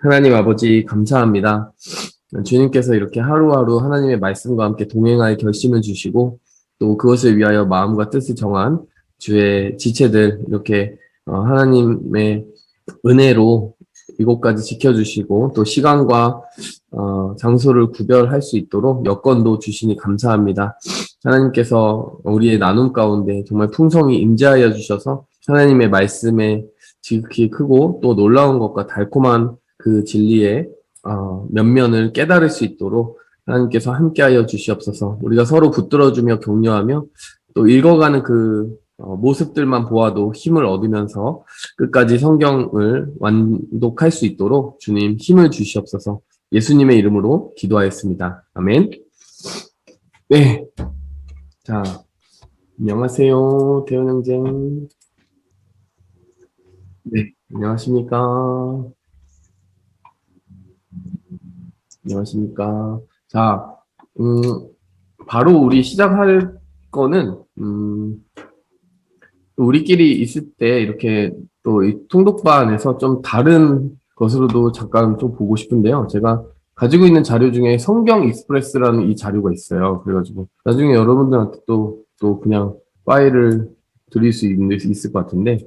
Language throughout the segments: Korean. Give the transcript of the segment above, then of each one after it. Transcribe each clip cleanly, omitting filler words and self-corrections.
하나님 아버지 감사합니다. 주님께서 이렇게 하루하루 하나님의 말씀과 함께 동행할 결심을 주시고 또 그것을 위하여 마음과 뜻을 정한 주의 지체들 이렇게 하나님의 은혜로 이곳까지 지켜주시고 또 시간과 장소를 구별할 수 있도록 여건도 주시니 감사합니다. 하나님께서 우리의 나눔 가운데 정말 풍성히 임재하여 주셔서 하나님의 말씀에 지극히 크고 또 놀라운 것과 달콤한 그 진리의 면면을 깨달을 수 있도록 하나님께서 함께하여 주시옵소서. 우리가 서로 붙들어주며 격려하며 또 읽어가는 그 모습들만 보아도 힘을 얻으면서 끝까지 성경을 완독할 수 있도록 주님 힘을 주시옵소서. 예수님의 이름으로 기도하였습니다. 아멘. 네. 자, 안녕하세요. 대현 형제. 네. 안녕하십니까. 안녕하십니까. 자, 바로 우리 시작할 거는, 우리끼리 있을 때 이렇게 또 이 통독반에서 좀 다른 것으로도 잠깐 좀 보고 싶은데요. 제가 가지고 있는 자료 중에 성경 익스프레스라는 이 자료가 있어요. 그래가지고 나중에 여러분들한테 또 그냥 파일을 드릴 수 있을 것 같은데,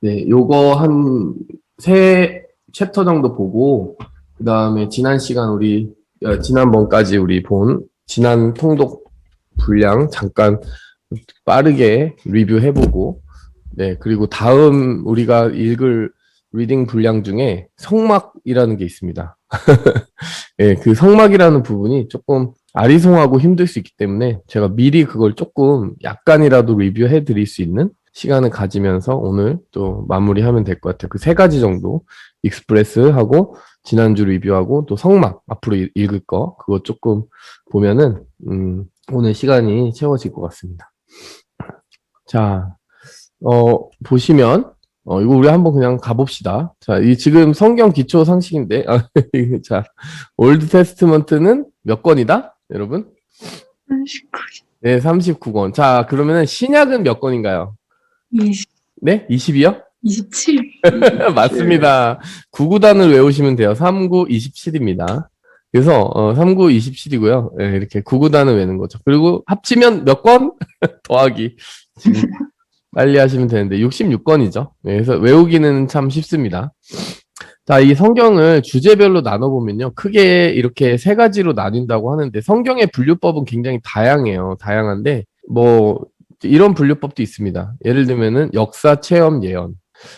네, 요거 한 세 챕터 정도 보고, 그 다음에 지난 시간 지난번까지 우리 본 지난 통독 분량 잠깐 빠르게 리뷰해보고, 네, 그리고 다음 우리가 읽을 리딩 분량 중에 성막이라는 게 있습니다. 네, 그 성막이라는 부분이 조금 아리송하고 힘들 수 있기 때문에 제가 미리 그걸 조금 약간이라도 리뷰해 드릴 수 있는 시간을 가지면서 오늘 또 마무리하면 될 것 같아요. 그 세 가지 정도 익스프레스하고 지난주 리뷰하고 또 성막 앞으로 읽을 거 그거 조금 보면은 오늘 시간이 채워질 것 같습니다. 자, 보시면 이거 우리 한번 그냥 가봅시다. 자, 이 지금 성경 기초 상식인데 자, 올드 테스트먼트는 몇 권이다? 여러분? 39, 네, 39권. 자, 그러면은 신약은 몇 권인가요? 20, 네? 20이요? 27. 맞습니다. 9구단을 외우시면 돼요. 39, 27입니다. 그래서 39, 27이고요. 네, 이렇게 9구단을 외는 거죠. 그리고 합치면 몇 권? 더하기. 지금 빨리 하시면 되는데 66권이죠. 네, 그래서 외우기는 참 쉽습니다. 자, 이 성경을 주제별로 나눠보면요. 크게 이렇게 세 가지로 나뉜다고 하는데 성경의 분류법은 굉장히 다양해요. 다양한데 뭐 이런 분류법도 있습니다. 예를 들면은 역사, 체험, 예언.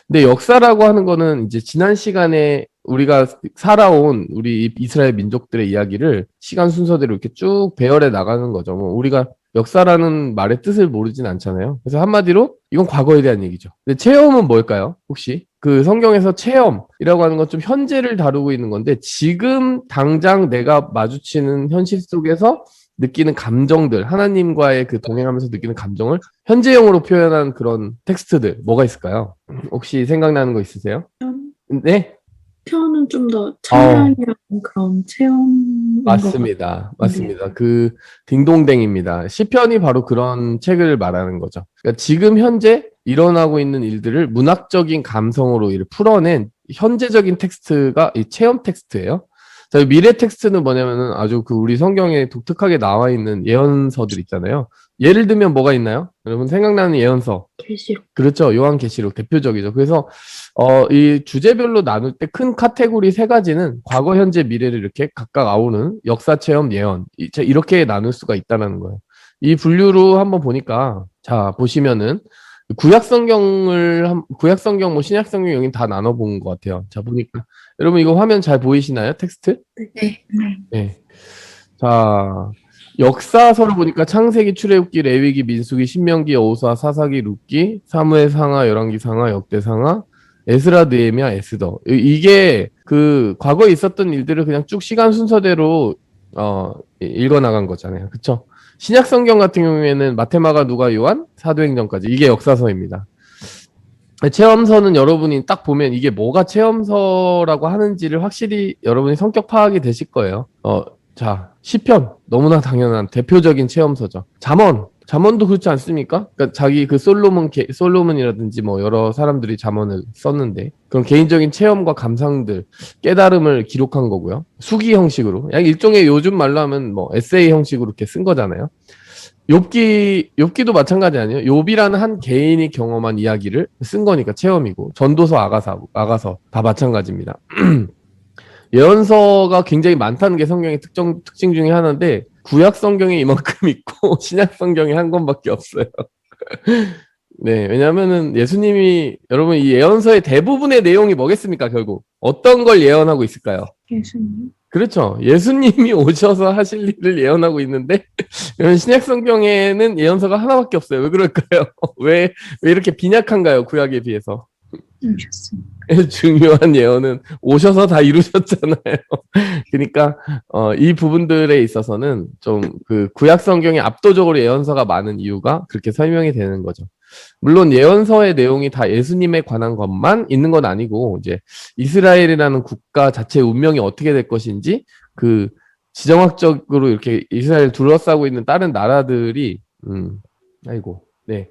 근데 역사라고 하는 거는 이제 지난 시간에 우리가 살아온 우리 이스라엘 민족들의 이야기를 시간 순서대로 이렇게 쭉 배열해 나가는 거죠. 뭐 우리가 역사라는 말의 뜻을 모르진 않잖아요. 그래서 한마디로 이건 과거에 대한 얘기죠. 근데 체험은 뭘까요? 혹시? 그 성경에서 체험이라고 하는 건 좀 현재를 다루고 있는 건데 지금 당장 내가 마주치는 현실 속에서 느끼는 감정들, 하나님과의 그 동행하면서 느끼는 감정을 현재형으로 표현한 그런 텍스트들 뭐가 있을까요? 혹시 생각나는 거 있으세요? 네? 체험은 좀 더 어, 찬양이라는 그런 체험인 것 맞습니다. 같은데. 맞습니다. 그 딩동댕입니다. 시편이 바로 그런 책을 말하는 거죠. 그러니까 지금 현재 일어나고 있는 일들을 문학적인 감성으로 풀어낸 현재적인 텍스트가 이 체험 텍스트예요. 자, 미래 텍스트는 뭐냐면은 아주 그 우리 성경에 독특하게 나와 있는 예언서들 있잖아요. 예를 들면 뭐가 있나요? 여러분 생각나는 예언서. 계시록. 그렇죠. 요한계시록 대표적이죠. 그래서 이 주제별로 나눌 때 큰 카테고리 세 가지는 과거, 현재, 미래를 이렇게 각각 아우는 역사, 체험, 예언 이렇게 나눌 수가 있다는 거예요. 이 분류로 한번 보니까 자 보시면은 구약 성경 뭐 신약 성경 여기 다 나눠 본 것 같아요. 자 보니까 여러분 이거 화면 잘 보이시나요? 텍스트? 네. 네. 자, 역사서를 보니까 창세기, 출애굽기, 레위기, 민수기, 신명기, 여호수아, 사사기, 룻기, 사무엘 상하, 열왕기 상하, 역대 상하, 에스라, 느헤미야, 에스더. 이게 그 과거에 있었던 일들을 그냥 쭉 시간 순서대로 읽어 나간 거잖아요. 그쵸? 신약 성경 같은 경우에는 마테마가, 누가, 요한, 사도행전까지 이게 역사서입니다. 체험서는 여러분이 딱 보면 이게 뭐가 체험서라고 하는지를 확실히 여러분이 성격 파악이 되실 거예요. 자, 시편 너무나 당연한 대표적인 체험서죠. 잠언 잠언도 그렇지 않습니까? 그러니까 자기 그 솔로몬이라든지 뭐 여러 사람들이 잠언을 썼는데 그런 개인적인 체험과 감상들, 깨달음을 기록한 거고요. 수기 형식으로. 약 일종의 요즘 말로 하면 뭐 에세이 형식으로 이렇게 쓴 거잖아요. 욥기도 마찬가지 아니에요? 욥이라는 한 개인이 경험한 이야기를 쓴 거니까 체험이고 전도서, 아가서 다 마찬가지입니다. 예언서가 굉장히 많다는 게 성경의 특징 중에 하나인데 구약 성경에 이만큼 있고 신약 성경에 한 권밖에 없어요. 네, 왜냐면은 예수님이 여러분 이 예언서의 대부분의 내용이 뭐겠습니까? 결국 어떤 걸 예언하고 있을까요? 예수님. 그렇죠. 예수님이 오셔서 하실 일을 예언하고 있는데 신약 성경에는 예언서가 하나밖에 없어요. 왜 그럴까요? 왜 이렇게 빈약한가요? 구약에 비해서. 오셨습니다. 중요한 예언은 오셔서 다 이루셨잖아요. 그러니까 이 부분들에 있어서는 좀 그 구약 성경에 압도적으로 예언서가 많은 이유가 그렇게 설명이 되는 거죠. 물론 예언서의 내용이 다 예수님에 관한 것만 있는 건 아니고 이제 이스라엘이라는 국가 자체의 운명이 어떻게 될 것인지 그 지정학적으로 이렇게 이스라엘 둘러싸고 있는 다른 나라들이 아이고 네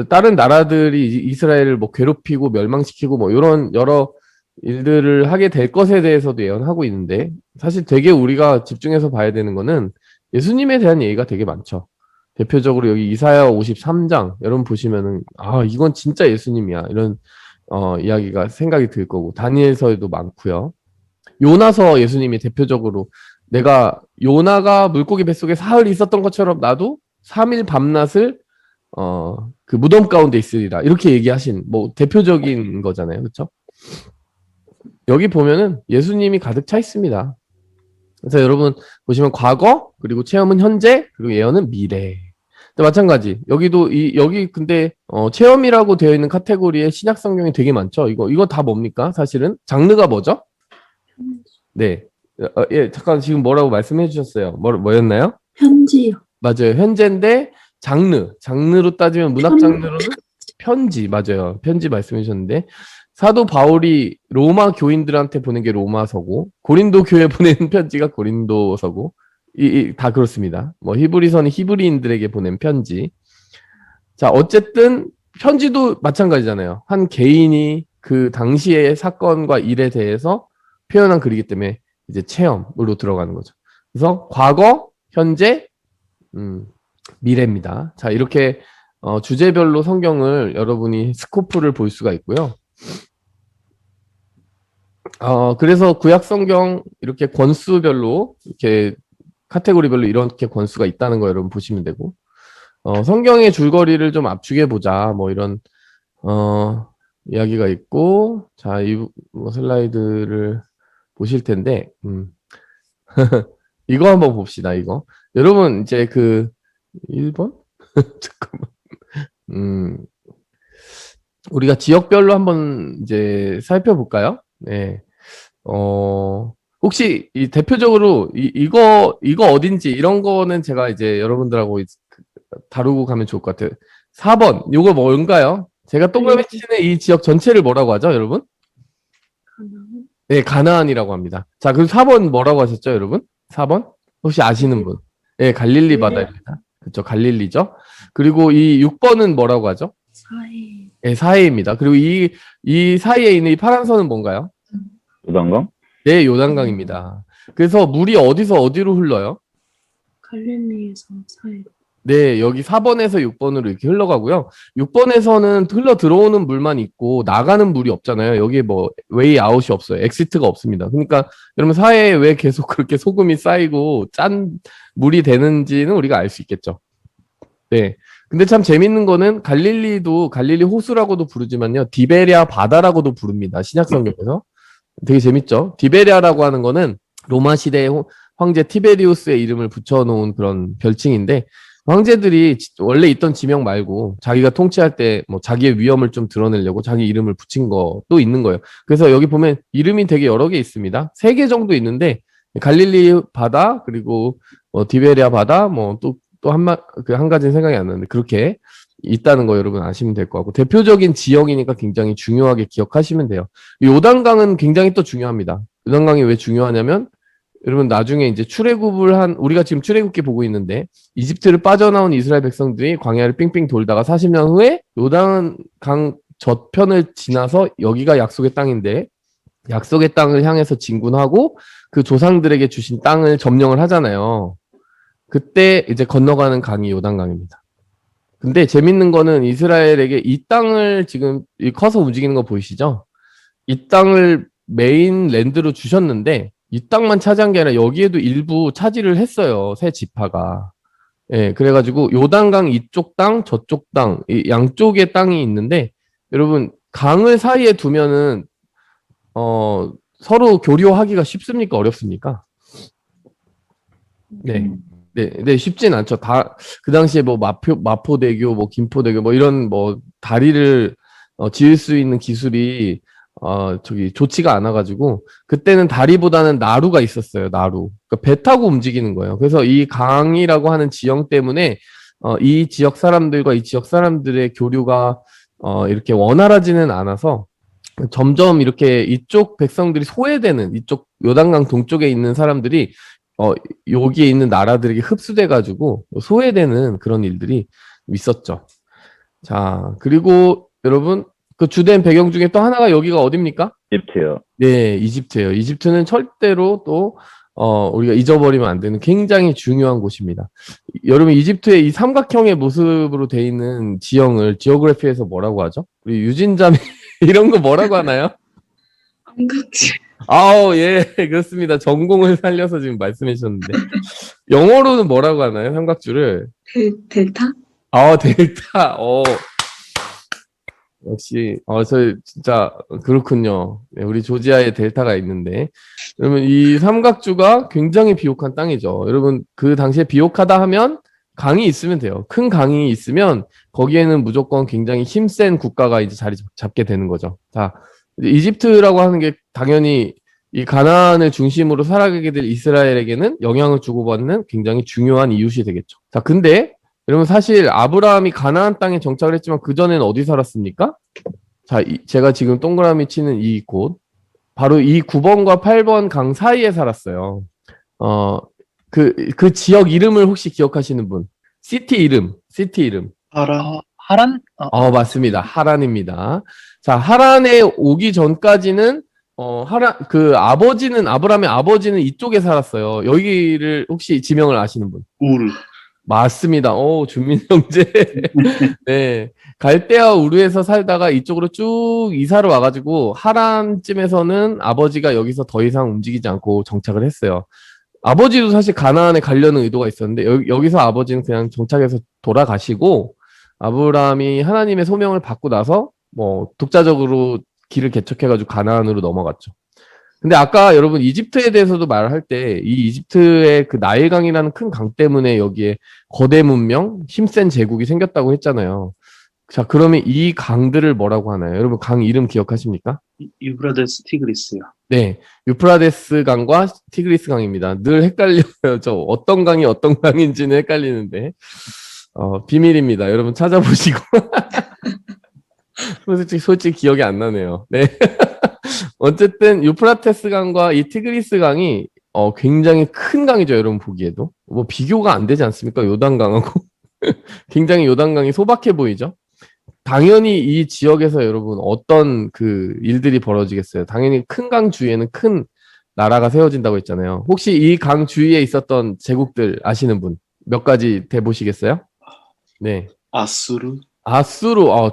다른 나라들이 이스라엘을 뭐 괴롭히고 멸망시키고 뭐 이런 여러 일들을 하게 될 것에 대해서도 예언하고 있는데 사실 되게 우리가 집중해서 봐야 되는 거는 예수님에 대한 얘기가 되게 많죠. 대표적으로 여기 이사야 53장 여러분 보시면은 아 이건 진짜 예수님이야 이런 이야기가 생각이 들 거고 다니엘서에도 많고요. 요나서 예수님이 대표적으로 내가 요나가 물고기 뱃속에 사흘 있었던 것처럼 나도 3일 밤낮을 그 무덤 가운데 있으리라 이렇게 얘기하신 뭐 대표적인 거잖아요. 그렇죠? 여기 보면은 예수님이 가득 차 있습니다. 그래서 여러분 보시면 과거 그리고 체험은 현재 그리고 예언은 미래. 근데 마찬가지 여기도 여기 근데 체험이라고 되어 있는 카테고리에 신약 성경이 되게 많죠. 이거 다 뭡니까? 사실은 장르가 뭐죠? 네. 예, 잠깐 지금 뭐라고 말씀해 주셨어요. 뭐였나요? 편지요. 맞아요. 현재인데 장르로 따지면 문학 장르로는 편지 맞아요. 편지 말씀해 주셨는데 사도 바울이 로마 교인들한테 보낸 게 로마서고 고린도 교회 보낸 편지가 고린도서고 다 그렇습니다. 뭐 히브리서는 히브리인들에게 보낸 편지. 자, 어쨌든 편지도 마찬가지잖아요. 한 개인이 그 당시의 사건과 일에 대해서 표현한 글이기 때문에 이제 체험으로 들어가는 거죠. 그래서 과거, 현재, 미래입니다. 자, 이렇게 주제별로 성경을 여러분이 스코프를 볼 수가 있고요. 그래서 구약 성경 이렇게 권수별로 이렇게 카테고리별로 이렇게 권수가 있다는 거 여러분 보시면 되고 성경의 줄거리를 좀 압축해 보자 뭐 이런 이야기가 있고 자, 이 슬라이드를 보실 텐데 이거 한번 봅시다. 이거 여러분 이제 그 1번 잠깐만 우리가 지역별로 한번 이제 살펴볼까요? 네. 혹시 이 대표적으로 이거 어딘지 이런 거는 제가 이제 여러분들하고 다루고 가면 좋을 것 같아요. 4번, 이거 뭔가요? 제가 동그라미 치는 이 지역 전체를 뭐라고 하죠, 여러분? 가나안. 네, 가나안이라고 합니다. 자, 그럼 4번 뭐라고 하셨죠, 여러분? 4번? 혹시 아시는 분? 네, 갈릴리 바다입니다. 그렇죠, 갈릴리죠. 그리고 이 6번은 뭐라고 하죠? 사해. 네, 사해입니다. 그리고 이 사이에 있는 이 파란 선은 뭔가요? 요단강? 네, 요단강입니다. 그래서 물이 어디서 어디로 흘러요? 갈릴리에서 사해로. 네, 여기 4번에서 6번으로 이렇게 흘러가고요. 6번에서는 흘러 들어오는 물만 있고 나가는 물이 없잖아요. 여기에 뭐 웨이 아웃이 없어요. 엑시트가 없습니다. 그러니까 여러분 사해에 왜 계속 그렇게 소금이 쌓이고 짠 물이 되는지는 우리가 알 수 있겠죠. 네. 근데 참 재밌는 거는 갈릴리도 갈릴리 호수라고도 부르지만요. 디베리아 바다라고도 부릅니다. 신약 성경에서. 되게 재밌죠? 디베리아라고 하는 거는 로마 시대의 황제 티베리우스의 이름을 붙여놓은 그런 별칭인데 황제들이 원래 있던 지명 말고 자기가 통치할 때 뭐 자기의 위엄을 좀 드러내려고 자기 이름을 붙인 것도 있는 거예요. 그래서 여기 보면 이름이 되게 여러 개 있습니다. 3개 정도 있는데 갈릴리 바다 그리고 디베리아 바다 뭐 또 한 가지는 생각이 안 나는데 그렇게 있다는 거 여러분 아시면 될 것 같고 대표적인 지역이니까 굉장히 중요하게 기억하시면 돼요. 요단강은 굉장히 또 중요합니다. 요단강이 왜 중요하냐면 여러분 나중에 이제 출애굽을 한 우리가 지금 출애굽기 보고 있는데 이집트를 빠져나온 이스라엘 백성들이 광야를 삥삥 돌다가 40년 후에 요단강 저편을 지나서 여기가 약속의 땅인데 약속의 땅을 향해서 진군하고 그 조상들에게 주신 땅을 점령을 하잖아요. 그때 이제 건너가는 강이 요단강입니다. 근데 재밌는 거는 이스라엘에게 이 땅을 지금 커서 움직이는 거 보이시죠? 이 땅을 메인 랜드로 주셨는데 이 땅만 차지한 게 아니라 여기에도 일부 차지를 했어요. 새 지파가. 예, 그래가지고 요단강 이쪽 땅, 저쪽 땅, 이 양쪽에 땅이 있는데 여러분 강을 사이에 두면은 서로 교류하기가 쉽습니까? 어렵습니까? 네. 네, 쉽진 않죠. 그 당시에 뭐 마포대교, 뭐 김포대교, 뭐 이런 뭐 다리를 지을 수 있는 기술이 좋지가 않아가지고 그때는 다리보다는 나루가 있었어요. 나루. 그러니까 배 타고 움직이는 거예요. 그래서 이 강이라고 하는 지형 때문에 이 지역 사람들과 이 지역 사람들의 교류가 이렇게 원활하지는 않아서 점점 이렇게 이쪽 백성들이 소외되는 이쪽 요단강 동쪽에 있는 사람들이 여기에 있는 나라들에게 흡수돼가지고 소외되는 그런 일들이 있었죠. 자, 그리고 여러분 그 주된 배경 중에 또 하나가 여기가 어딥니까? 이집트요. 네, 이집트예요. 이집트는 절대로 또 우리가 잊어버리면 안 되는 굉장히 중요한 곳입니다. 여러분 이집트의 이 삼각형의 모습으로 돼 있는 지형을 지오그래피에서 뭐라고 하죠? 우리 유진자매 이런 거 뭐라고 하나요? 삼각지. 아우, 예, 그렇습니다. 전공을 살려서 지금 말씀해 주셨는데. 영어로는 뭐라고 하나요? 삼각주를? 델타? 델타. 역시, 저 진짜 그렇군요. 네, 우리 조지아에 델타가 있는데. 여러분, 이 삼각주가 굉장히 비옥한 땅이죠. 여러분, 그 당시에 비옥하다 하면 강이 있으면 돼요. 큰 강이 있으면 거기에는 무조건 굉장히 힘센 국가가 이제 자리 잡게 되는 거죠. 자, 이집트라고 하는 게 당연히 이 가나안을 중심으로 살아가게 될 이스라엘에게는 영향을 주고받는 굉장히 중요한 이웃이 되겠죠. 자, 근데 여러분 사실 아브라함이 가나안 땅에 정착을 했지만 그전에는 어디 살았습니까? 자, 제가 지금 동그라미 치는 이 곳, 바로 이 9번과 8번 강 사이에 살았어요. 그 지역 이름을 혹시 기억하시는 분? 시티 이름. 하란? 맞습니다. 하란입니다. 자, 하란에 오기 전까지는 아브라함의 아버지는 이쪽에 살았어요. 여기를 혹시 지명을 아시는 분? 우르. 맞습니다. 준민 형제. 네. 갈대아 우르에서 살다가 이쪽으로 쭉 이사를 와가지고 하란쯤에서는 아버지가 여기서 더 이상 움직이지 않고 정착을 했어요. 아버지도 사실 가나안에 가려는 의도가 있었는데 여기서 아버지는 그냥 정착해서 돌아가시고 아브라함이 하나님의 소명을 받고 나서 뭐 독자적으로 길을 개척해가지고 가나안으로 넘어갔죠. 근데 아까 여러분 이집트에 대해서도 말할 때 이 이집트의 그 나일강이라는 큰 강 때문에 여기에 거대 문명, 힘센 제국이 생겼다고 했잖아요. 자, 그러면 이 강들을 뭐라고 하나요? 여러분 강 이름 기억하십니까? 유브라데스 티그리스요. 네, 유프라데스 강과 티그리스 강입니다. 늘 헷갈려요. 저 어떤 강이 어떤 강인지는 헷갈리는데 비밀입니다. 여러분 찾아보시고 솔직히 기억이 안 나네요. 네. 어쨌든 유프라테스 강과 이 티그리스 강이 굉장히 큰 강이죠. 여러분 보기에도 뭐 비교가 안 되지 않습니까? 요단강하고 굉장히 요단강이 소박해 보이죠. 당연히 이 지역에서 여러분 어떤 그 일들이 벌어지겠어요. 당연히 큰 강 주위에는 큰 나라가 세워진다고 했잖아요. 혹시 이 강 주위에 있었던 제국들 아시는 분 몇 가지 대보시겠어요? 네. 아수르.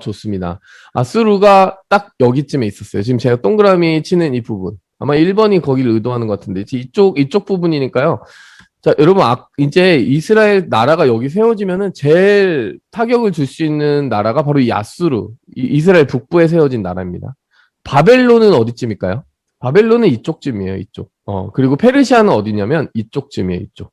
좋습니다. 아수르가 딱 여기쯤에 있었어요. 지금 제가 동그라미 치는 이 부분. 아마 1번이 거기를 의도하는 것 같은데, 이쪽 부분이니까요. 자, 여러분, 이제 이스라엘 나라가 여기 세워지면은 제일 타격을 줄 수 있는 나라가 바로 이 아수르, 이스라엘 북부에 세워진 나라입니다. 바벨론은 어디쯤일까요? 바벨론은 이쪽쯤이에요, 이쪽. 그리고 페르시아는 어디냐면 이쪽쯤이에요, 이쪽.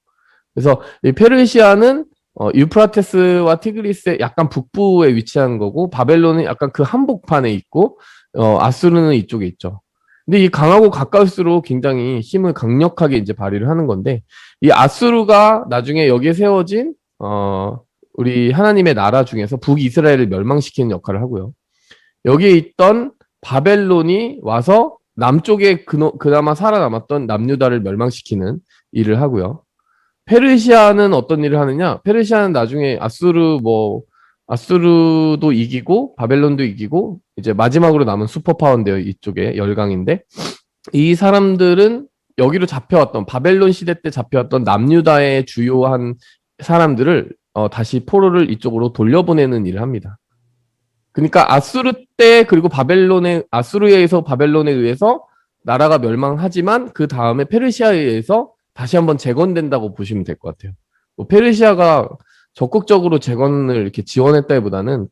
그래서 이 페르시아는 유프라테스와 티그리스의 약간 북부에 위치한 거고 바벨론은 약간 그 한복판에 있고 아수르는 이쪽에 있죠. 근데 이 강하고 가까울수록 굉장히 힘을 강력하게 이제 발휘를 하는 건데 이 아수르가 나중에 여기에 세워진 우리 하나님의 나라 중에서 북이스라엘을 멸망시키는 역할을 하고요. 여기에 있던 바벨론이 와서 남쪽에 그나마 살아남았던 남유다를 멸망시키는 일을 하고요. 페르시아는 어떤 일을 하느냐? 페르시아는 나중에 아수르도 이기고 바벨론도 이기고 이제 마지막으로 남은 슈퍼파워인데요. 이쪽에 열강인데 이 사람들은 여기로 잡혀왔던 바벨론 시대 때 잡혀왔던 남유다의 주요한 사람들을 다시 포로를 이쪽으로 돌려보내는 일을 합니다. 그러니까 아수르 때 그리고 아수르에 의해서 바벨론에 의해서 나라가 멸망하지만 그 다음에 페르시아에 의해서 다시 한번 재건된다고 보시면 될 것 같아요. 뭐 페르시아가 적극적으로 재건을 이렇게 지원했다기보다는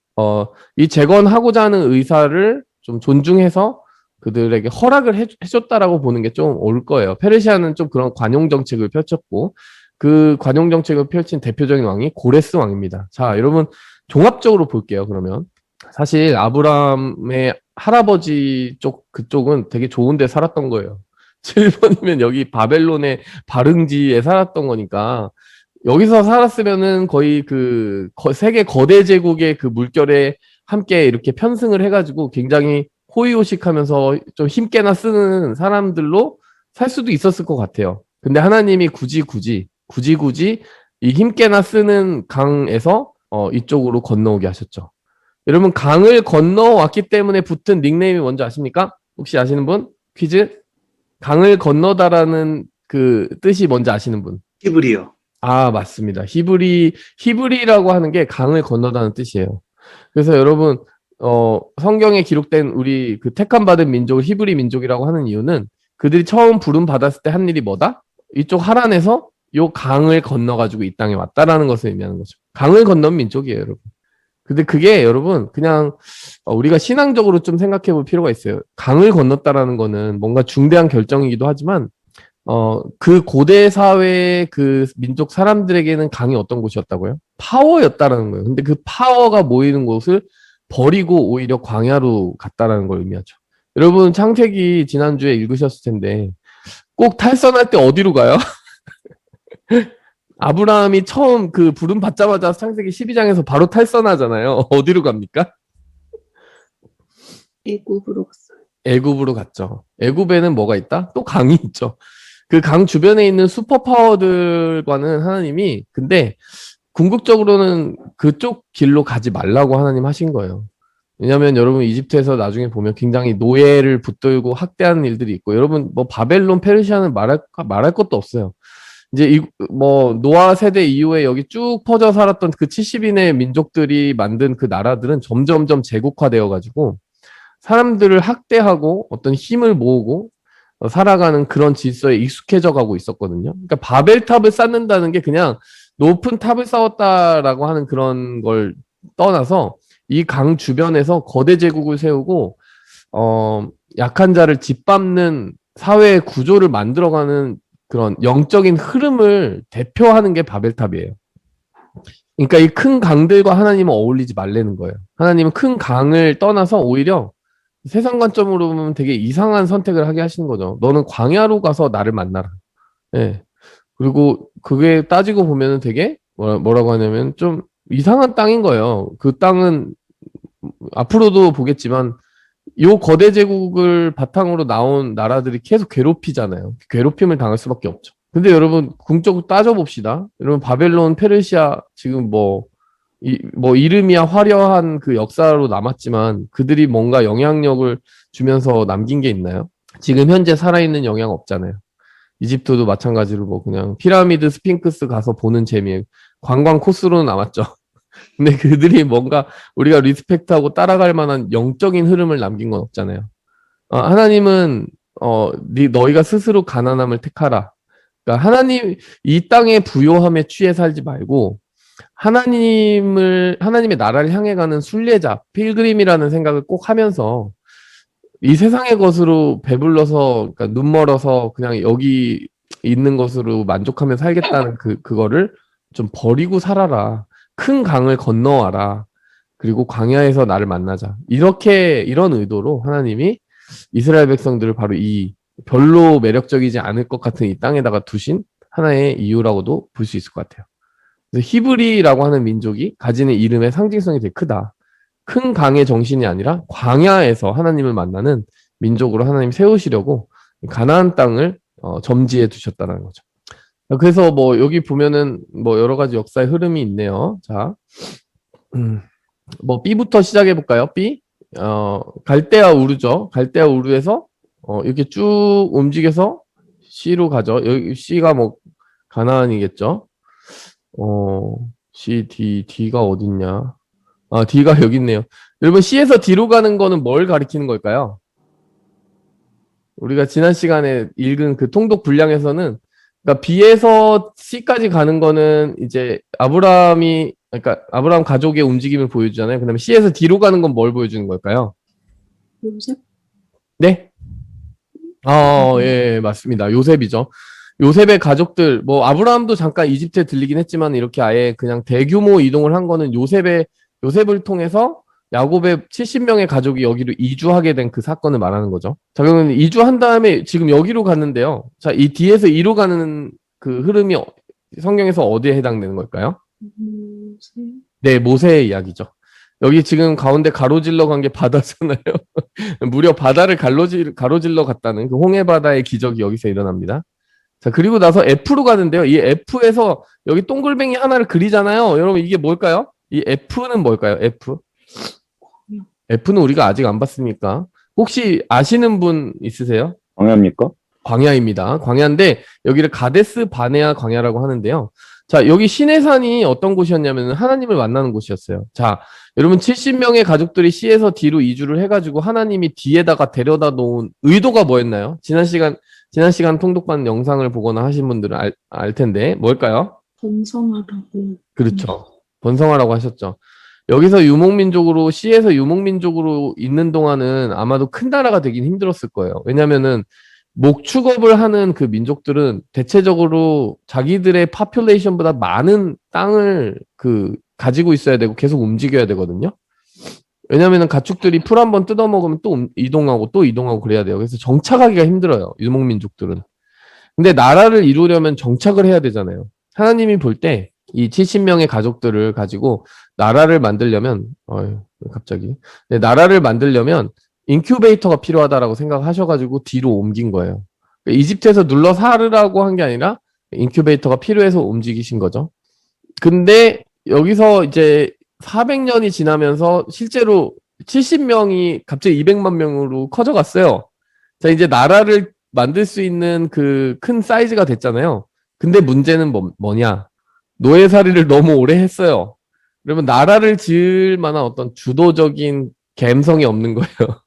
이 재건하고자 하는 의사를 좀 존중해서 그들에게 허락을 해줬다라고 보는 게 좀 올 거예요. 페르시아는 좀 그런 관용 정책을 펼쳤고 그 관용 정책을 펼친 대표적인 왕이 고레스 왕입니다. 자, 여러분 종합적으로 볼게요. 그러면 사실 아브라함의 할아버지 그쪽은 되게 좋은 데 살았던 거예요. 7번이면 여기 바벨론의 바릉지에 살았던 거니까 여기서 살았으면은 거의 세계 거대 제국의 그 물결에 함께 이렇게 편승을 해가지고 굉장히 호의호식하면서 좀 힘께나 쓰는 사람들로 살 수도 있었을 것 같아요. 근데 하나님이 굳이 이 힘께나 쓰는 강에서 이쪽으로 건너오게 하셨죠. 여러분 강을 건너왔기 때문에 붙은 닉네임이 뭔지 아십니까? 혹시 아시는 분? 퀴즈? 강을 건너다라는 그 뜻이 뭔지 아시는 분? 히브리어. 아, 맞습니다. 히브리라고 하는 게 강을 건너다는 뜻이에요. 그래서 여러분, 성경에 기록된 우리 그 택함받은 민족을 히브리 민족이라고 하는 이유는 그들이 처음 부름 받았을 때 한 일이 뭐다? 이쪽 하란에서 요 강을 건너가지고 이 땅에 왔다라는 것을 의미하는 거죠. 강을 건넌 민족이에요, 여러분. 근데 그게 여러분, 그냥 우리가 신앙적으로 좀 생각해 볼 필요가 있어요. 강을 건넜다라는 거는 뭔가 중대한 결정이기도 하지만, 그 고대 사회의 그 민족 사람들에게는 강이 어떤 곳이었다고요? 파워였다라는 거예요. 근데 그 파워가 모이는 곳을 버리고 오히려 광야로 갔다라는 걸 의미하죠. 여러분, 창세기 지난주에 읽으셨을 텐데, 꼭 탈선할 때 어디로 가요? 아브라함이 처음 그 부름 받자마자 창세기 12장에서 바로 탈선하잖아요. 어디로 갑니까? 애굽으로 갔어요. 애굽으로 갔죠. 애굽에는 뭐가 있다? 또 강이 있죠. 그 강 주변에 있는 슈퍼파워들과는 하나님이 근데 궁극적으로는 그쪽 길로 가지 말라고 하나님 하신 거예요. 왜냐하면 여러분 이집트에서 나중에 보면 굉장히 노예를 붙들고 학대하는 일들이 있고 여러분 뭐 바벨론, 페르시아는 말할 것도 없어요. 이제 노아 세대 이후에 여기 쭉 퍼져 살았던 그 70인의 민족들이 만든 그 나라들은 점점점 제국화되어 가지고 사람들을 학대하고 어떤 힘을 모으고 살아가는 그런 질서에 익숙해져 가고 있었거든요. 그러니까 바벨탑을 쌓는다는 게 그냥 높은 탑을 쌓았다라고 하는 그런 걸 떠나서 이 강 주변에서 거대 제국을 세우고 약한 자를 짓밟는 사회의 구조를 만들어가는 그런 영적인 흐름을 대표하는 게 바벨탑이에요. 그러니까 이 큰 강들과 하나님은 어울리지 말라는 거예요. 하나님은 큰 강을 떠나서 오히려 세상 관점으로 보면 되게 이상한 선택을 하게 하시는 거죠. 너는 광야로 가서 나를 만나라. 예. 그리고 그게 따지고 보면은 되게 뭐라고 하냐면 좀 이상한 땅인 거예요. 그 땅은 앞으로도 보겠지만 요 거대 제국을 바탕으로 나온 나라들이 계속 괴롭히잖아요. 괴롭힘을 당할 수밖에 없죠. 근데 여러분 궁적으로 따져봅시다. 여러분 바벨론, 페르시아 지금 이름이야 화려한 그 역사로 남았지만 그들이 뭔가 영향력을 주면서 남긴 게 있나요? 지금 현재 살아있는 영향 없잖아요. 이집트도 마찬가지로 뭐 그냥 피라미드 스핑크스 가서 보는 재미 관광 코스로는 남았죠. 근데 그들이 뭔가 우리가 리스펙트하고 따라갈 만한 영적인 흐름을 남긴 건 없잖아요. 하나님은 너희가 스스로 가난함을 택하라. 그러니까 하나님 이 땅의 부요함에 취해 살지 말고 하나님의 나라를 향해 가는 순례자, 필그림이라는 생각을 꼭 하면서 이 세상의 것으로 배불러서 그러니까 눈 멀어서 그냥 여기 있는 것으로 만족하며 살겠다는 그거를 좀 버리고 살아라. 큰 강을 건너와라. 그리고 광야에서 나를 만나자. 이런 의도로 하나님이 이스라엘 백성들을 바로 이 별로 매력적이지 않을 것 같은 이 땅에다가 두신 하나의 이유라고도 볼 수 있을 것 같아요. 그래서 히브리라고 하는 민족이 가지는 이름의 상징성이 되게 크다. 큰 강의 정신이 아니라 광야에서 하나님을 만나는 민족으로 하나님 세우시려고 가나안 땅을 점지해 두셨다는 거죠. 그래서 뭐 여기 보면은 뭐 여러 가지 역사의 흐름이 있네요. 자, 뭐 B부터 시작해 볼까요? B, 갈대아 우르죠. 갈대아 우르에서 이렇게 쭉 움직여서 C로 가죠. 여기 C가 뭐 가나안이겠죠. C, D가 어딨냐? 아, D가 여기 있네요. 여러분 C에서 D로 가는 거는 뭘 가리키는 걸까요? 우리가 지난 시간에 읽은 그 통독 분량에서는 그러니까 B에서 C까지 가는 거는 이제 그러니까 아브라함 가족의 움직임을 보여주잖아요. 그다음에 C에서 D로 가는 건 뭘 보여주는 걸까요? 요셉? 네? 예, 맞습니다. 요셉이죠. 요셉의 가족들, 뭐 아브라함도 잠깐 이집트에 들리긴 했지만 이렇게 아예 그냥 대규모 이동을 한 거는 요셉을 통해서 야곱의 70명의 가족이 여기로 이주하게 된 그 사건을 말하는 거죠. 자, 그러면 이주한 다음에 지금 여기로 갔는데요. 자, 이 뒤에서 이로 가는 그 흐름이 성경에서 어디에 해당되는 걸까요? 요셉? 네, 모세의 이야기죠. 여기 지금 가운데 가로질러 간 게 바다잖아요. 무려 바다를 가로질러 갔다는 그 홍해 바다의 기적이 여기서 일어납니다. 자, 그리고 나서 F로 가는데요. 이 F에서 여기 동글뱅이 하나를 그리잖아요. 여러분 이게 뭘까요? 이 F는 뭘까요? F는 우리가 아직 안 봤으니까. 혹시 아시는 분 있으세요? 광야입니까? 광야입니다. 광야인데 여기를 가데스 바네아 광야라고 하는데요. 자, 여기 시내산이 어떤 곳이었냐면 하나님을 만나는 곳이었어요. 자, 여러분 70명의 가족들이 C에서 D로 이주를 해가지고 하나님이 D에다가 데려다 놓은 의도가 뭐였나요? 지난 시간 통독반 영상을 보거나 하신 분들은 알 텐데 뭘까요? 번성하라고. 그렇죠. 번성하라고 하셨죠. 여기서 유목민족으로 C에서 유목민족으로 있는 동안은 아마도 큰 나라가 되긴 힘들었을 거예요. 왜냐면은 목축업을 하는 그 민족들은 대체적으로 자기들의 파퓰레이션보다 많은 땅을 가지고 있어야 되고 계속 움직여야 되거든요. 왜냐면은 가축들이 풀 한번 뜯어먹으면 또 이동하고 또 이동하고 그래야 돼요. 그래서 정착하기가 힘들어요. 유목민족들은. 근데 나라를 이루려면 정착을 해야 되잖아요. 하나님이 볼 때 이 70명의 가족들을 가지고 나라를 만들려면 갑자기 나라를 만들려면 인큐베이터가 필요하다라고 생각하셔가지고 뒤로 옮긴 거예요. 이집트에서 눌러 살으라고 한 게 아니라 인큐베이터가 필요해서 움직이신 거죠. 근데 여기서 이제 400년이 지나면서 실제로 70명이 갑자기 200만 명으로 커져갔어요. 자, 이제 나라를 만들 수 있는 그 큰 사이즈가 됐잖아요. 근데 문제는 뭐냐? 노예살이를 너무 오래 했어요. 그러면 나라를 지을 만한 어떤 주도적인 감성이 없는 거예요.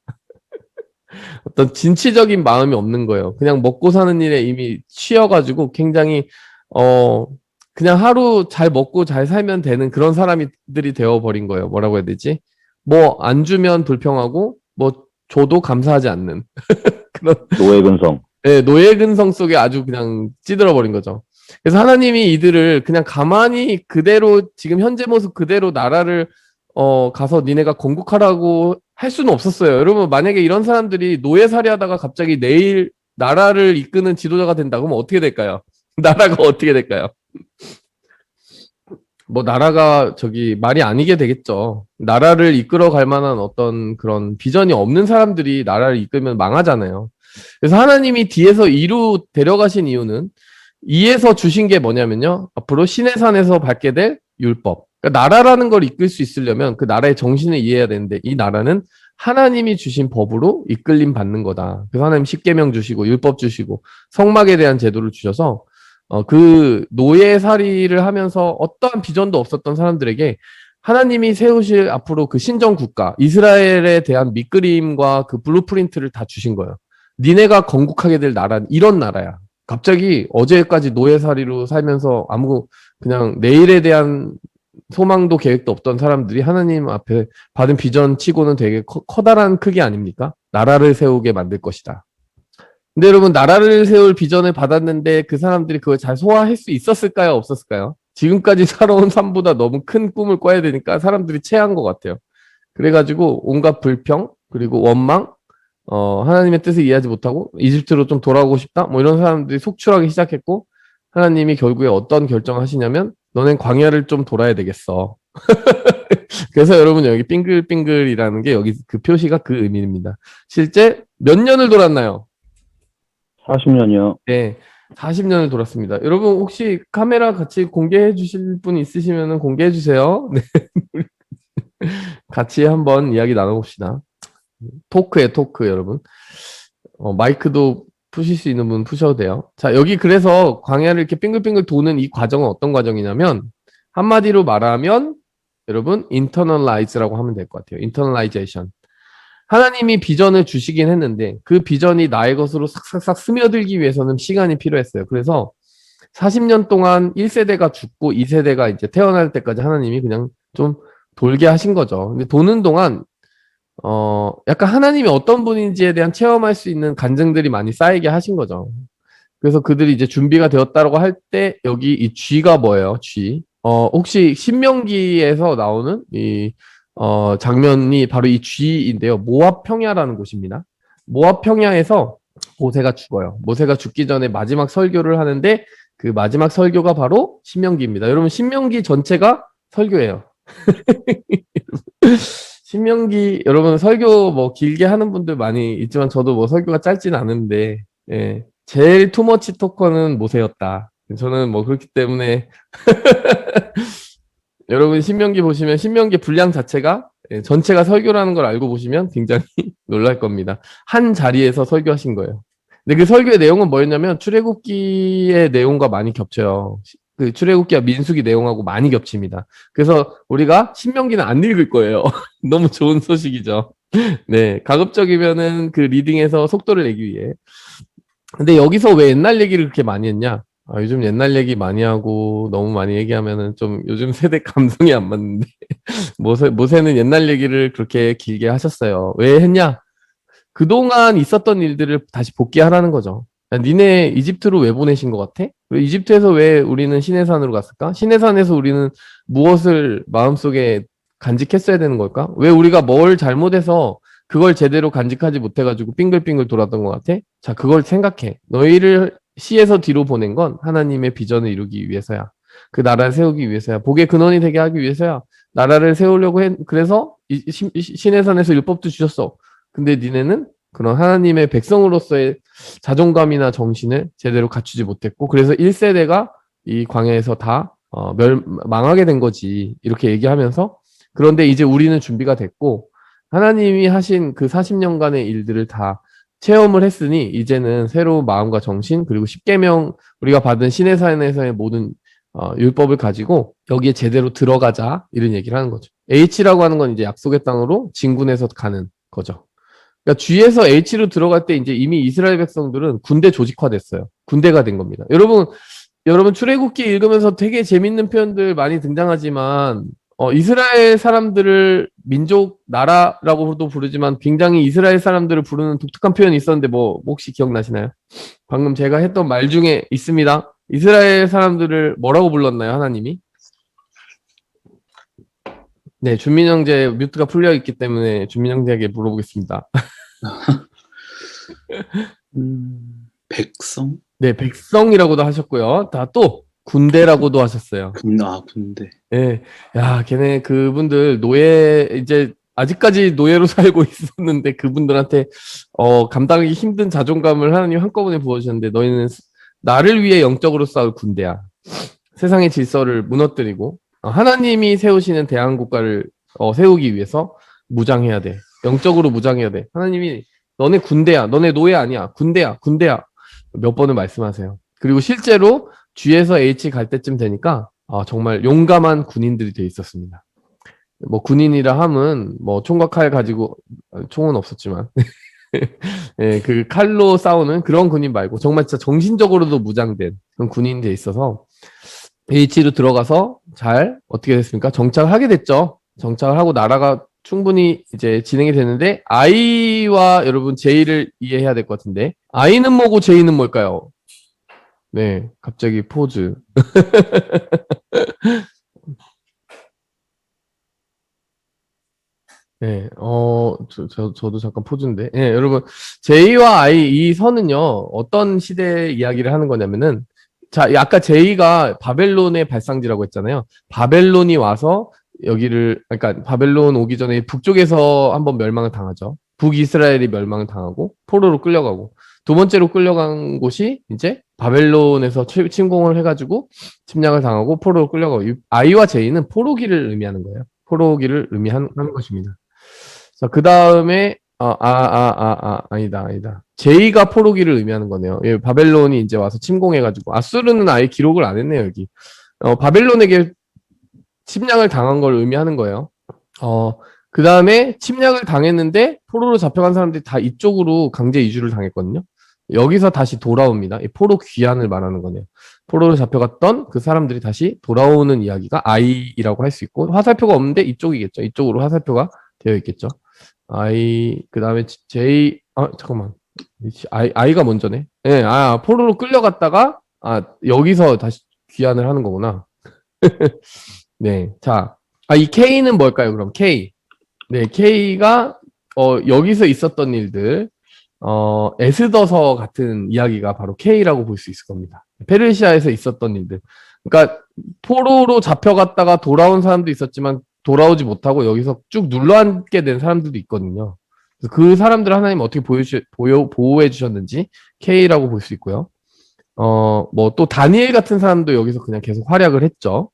어떤 진취적인 마음이 없는 거예요. 그냥 먹고 사는 일에 이미 취해가지고 굉장히 그냥 하루 잘 먹고 잘 살면 되는 그런 사람들이 되어버린 거예요. 뭐라고 해야 되지? 뭐 안 주면 불평하고 뭐 줘도 감사하지 않는 그런 노예 근성. 네, 노예 근성 속에 아주 그냥 찌들어버린 거죠. 그래서 하나님이 이들을 그냥 가만히 그대로 지금 현재 모습 그대로 나라를 가서 니네가 건국하라고 할 수는 없었어요. 여러분 만약에 이런 사람들이 노예살이 하다가 갑자기 내일 나라를 이끄는 지도자가 된다 그러면 어떻게 될까요? 나라가 어떻게 될까요? 뭐 나라가 말이 아니게 되겠죠. 나라를 이끌어 갈 만한 어떤 그런 비전이 없는 사람들이 나라를 이끌면 망하잖아요. 그래서 하나님이 뒤에서 2로 데려가신 이유는 2에서 주신 게 뭐냐면요. 앞으로 시내산에서 받게 될 율법. 그러니까 나라라는 걸 이끌 수 있으려면 그 나라의 정신을 이해해야 되는데 이 나라는 하나님이 주신 법으로 이끌림 받는 거다. 그래서 하나님 십계명 주시고 율법 주시고 성막에 대한 제도를 주셔서 그 노예살이를 하면서 어떠한 비전도 없었던 사람들에게 하나님이 세우실 앞으로 그 신정 국가 이스라엘에 대한 밑그림과 그 블루프린트를 다 주신 거예요. 니네가 건국하게 될 나라는 이런 나라야. 갑자기 어제까지 노예살이로 살면서 그냥 내일에 대한 소망도 계획도 없던 사람들이 하나님 앞에 받은 비전 치고는 되게 커다란 크기 아닙니까? 나라를 세우게 만들 것이다. 근데 여러분 나라를 세울 비전을 받았는데 그 사람들이 그걸 잘 소화할 수 있었을까요? 없었을까요? 지금까지 살아온 삶보다 너무 큰 꿈을 꿔야 되니까 사람들이 체한 것 같아요. 그래가지고 온갖 불평 그리고 원망 하나님의 뜻을 이해하지 못하고 이집트로 좀 돌아오고 싶다 뭐 이런 사람들이 속출하기 시작했고 하나님이 결국에 어떤 결정을 하시냐면 너넨 광야를 좀 돌아야 되겠어. 그래서 여러분 여기 빙글빙글이라는 게 여기 그 표시가 그 의미입니다. 실제 몇 년을 돌았나요? 40년이요. 네, 40년을 돌았습니다. 여러분 혹시 카메라 같이 공개해 주실 분 있으시면 공개해 주세요. 네. 같이 한번 이야기 나눠봅시다. 토크에 토크 여러분. 마이크도 푸실 수 있는 분 푸셔도 돼요. 자, 여기 그래서 광야를 이렇게 빙글빙글 도는 이 과정은 어떤 과정이냐면 한마디로 말하면 여러분 internalize라고 하면 될 것 같아요. internalization. 하나님이 비전을 주시긴 했는데 그 비전이 나의 것으로 싹싹싹 스며들기 위해서는 시간이 필요했어요. 그래서 40년 동안 1세대가 죽고 2세대가 이제 태어날 때까지 하나님이 그냥 좀 돌게 하신 거죠. 근데 도는 동안 약간 하나님이 어떤 분인지에 대한 체험할 수 있는 간증들이 많이 쌓이게 하신 거죠. 그래서 그들이 이제 준비가 되었다라고 할 때 여기 이 쥐가 뭐예요? 쥐. 혹시 신명기에서 나오는 이 장면이 바로 이 쥐인데요. 모압 평야라는 곳입니다. 모압 평야에서 모세가 죽어요. 모세가 죽기 전에 마지막 설교를 하는데 그 마지막 설교가 바로 신명기입니다. 여러분 신명기 전체가 설교예요. 신명기 여러분 설교 뭐 길게 하는 분들 많이 있지만 저도 뭐 설교가 짧진 않은데 예, 제일 투머치 토커는 모세였다. 저는 뭐 그렇기 때문에 여러분 신명기 보시면 신명기 분량 자체가 예, 전체가 설교라는 걸 알고 보시면 굉장히 놀랄 겁니다. 한 자리에서 설교하신 거예요. 근데 그 설교의 내용은 뭐였냐면 출애굽기의 내용과 많이 겹쳐요. 그 출애굽기와 민수기 내용하고 많이 겹칩니다. 그래서 우리가 신명기는 안 읽을 거예요. 너무 좋은 소식이죠. 네, 가급적이면은 그 리딩에서 속도를 내기 위해. 근데 여기서 왜 옛날 얘기를 그렇게 많이 했냐? 요즘 옛날 얘기 많이 하고 너무 많이 얘기하면은 좀 요즘 세대 감성이 안 맞는데 모세는 옛날 얘기를 그렇게 길게 하셨어요. 왜 했냐? 그동안 있었던 일들을 다시 복귀하라는 거죠. 야, 니네 이집트로 왜 보내신 것 같아? 왜 이집트에서 왜 우리는 시내산으로 갔을까? 시내산에서 우리는 무엇을 마음속에 간직했어야 되는 걸까? 왜 우리가 뭘 잘못해서 그걸 제대로 간직하지 못해가지고 빙글빙글 돌았던 것 같아? 자, 그걸 생각해. 너희를 시에서 뒤로 보낸 건 하나님의 비전을 이루기 위해서야. 그 나라를 세우기 위해서야. 복의 근원이 되게 하기 위해서야. 나라를 세우려고 그래서 시내산에서 율법도 주셨어. 근데 니네는 그런 하나님의 백성으로서의 자존감이나 정신을 제대로 갖추지 못했고, 그래서 1세대가 이 광야에서 다 망하게 된 거지. 이렇게 얘기하면서, 그런데 이제 우리는 준비가 됐고, 하나님이 하신 그 40년간의 일들을 다 체험을 했으니, 이제는 새로운 마음과 정신, 그리고 십계명 우리가 받은 시내산에서의 모든 율법을 가지고 여기에 제대로 들어가자. 이런 얘기를 하는 거죠. H라고 하는 건 이제 약속의 땅으로 진군해서 가는 거죠. 그러니까 G에서 H로 들어갈 때 이제 이미 이스라엘 백성들은 군대 조직화됐어요. 군대가 된 겁니다. 여러분 출애굽기 읽으면서 되게 재밌는 표현들 많이 등장하지만 이스라엘 사람들을 민족 나라라고도 부르지만 굉장히 이스라엘 사람들을 부르는 독특한 표현이 있었는데 뭐 혹시 기억나시나요? 방금 제가 했던 말 중에 있습니다. 이스라엘 사람들을 뭐라고 불렀나요, 하나님이? 네, 준민 형제 뮤트가 풀려 있기 때문에 준민 형제에게 물어보겠습니다. 백성? 네, 백성이라고도 하셨고요. 다 또 군대라고도 하셨어요. 군대. 네, 야, 걔네 그분들 이제 아직까지 노예로 살고 있었는데 그분들한테 감당하기 힘든 자존감을 하나님 한꺼번에 부어주셨는데 너희는 나를 위해 영적으로 싸울 군대야. 세상의 질서를 무너뜨리고 하나님이 세우시는 대한국가를 세우기 위해서 무장해야 돼. 영적으로 무장해야 돼. 하나님이 너네 군대야. 너네 노예 아니야. 군대야. 몇 번을 말씀하세요. 그리고 실제로 G에서 H 갈 때쯤 되니까 정말 용감한 군인들이 돼 있었습니다. 뭐 군인이라 함은 뭐 총과 칼 가지고 총은 없었지만 예, 그 칼로 싸우는 그런 군인 말고 정말 진짜 정신적으로도 무장된 그런 군인이 돼 있어서 H로 들어가서 잘 어떻게 됐습니까? 정착을 하게 됐죠. 정착을 하고 나라가 충분히 이제 진행이 되는데 I와 여러분 J를 이해해야 될 것 같은데 I는 뭐고 J는 뭘까요? 네, 갑자기 포즈. 네, 저도 잠깐 포즈인데. 예, 여러분, J와 I 이 선은요, 어떤 시대 이야기를 하는 거냐면은, 자, 아까 J가 바벨론의 발상지라고 했잖아요. 바벨론이 와서 여기를, 그러니까 바벨론 오기 전에 북쪽에서 한번 멸망을 당하죠. 북이스라엘이 멸망을 당하고 포로로 끌려가고 두 번째로 끌려간 곳이 이제 바벨론에서 침공을 해가지고 침략을 당하고 포로로 끌려가고 I와 J는 포로기를 의미하는 거예요. 포로기를 의미하는 것입니다. 자, 그 다음에 아니다. J가 포로기를 의미하는 거네요. 예, 바벨론이 이제 와서 침공해가지고 아수르는 아예 기록을 안 했네요 여기. 바벨론에게 침략을 당한 걸 의미하는 거예요. 그 다음에 침략을 당했는데 포로로 잡혀간 사람들이 다 이쪽으로 강제 이주를 당했거든요. 여기서 다시 돌아옵니다. 이 포로 귀환을 말하는 거네요. 포로로 잡혀갔던 그 사람들이 다시 돌아오는 이야기가 I라고 할 수 있고 화살표가 없는데 이쪽이겠죠. 이쪽으로 화살표가 되어 있겠죠. I 그 다음에 J 잠깐만 I가 먼저네. 네, 포로로 끌려갔다가 여기서 다시 귀환을 하는 거구나. 네, 자, 이 K는 뭘까요? 그럼 K. 네, K가 여기서 있었던 일들, 에스더서 같은 이야기가 바로 K라고 볼 수 있을 겁니다. 페르시아에서 있었던 일들. 그러니까 포로로 잡혀갔다가 돌아온 사람도 있었지만 돌아오지 못하고 여기서 쭉 눌러앉게 된 사람들도 있거든요. 그래서 그 사람들 하나님 어떻게 보호해 주셨는지 K라고 볼 수 있고요. 뭐 또 다니엘 같은 사람도 여기서 그냥 계속 활약을 했죠.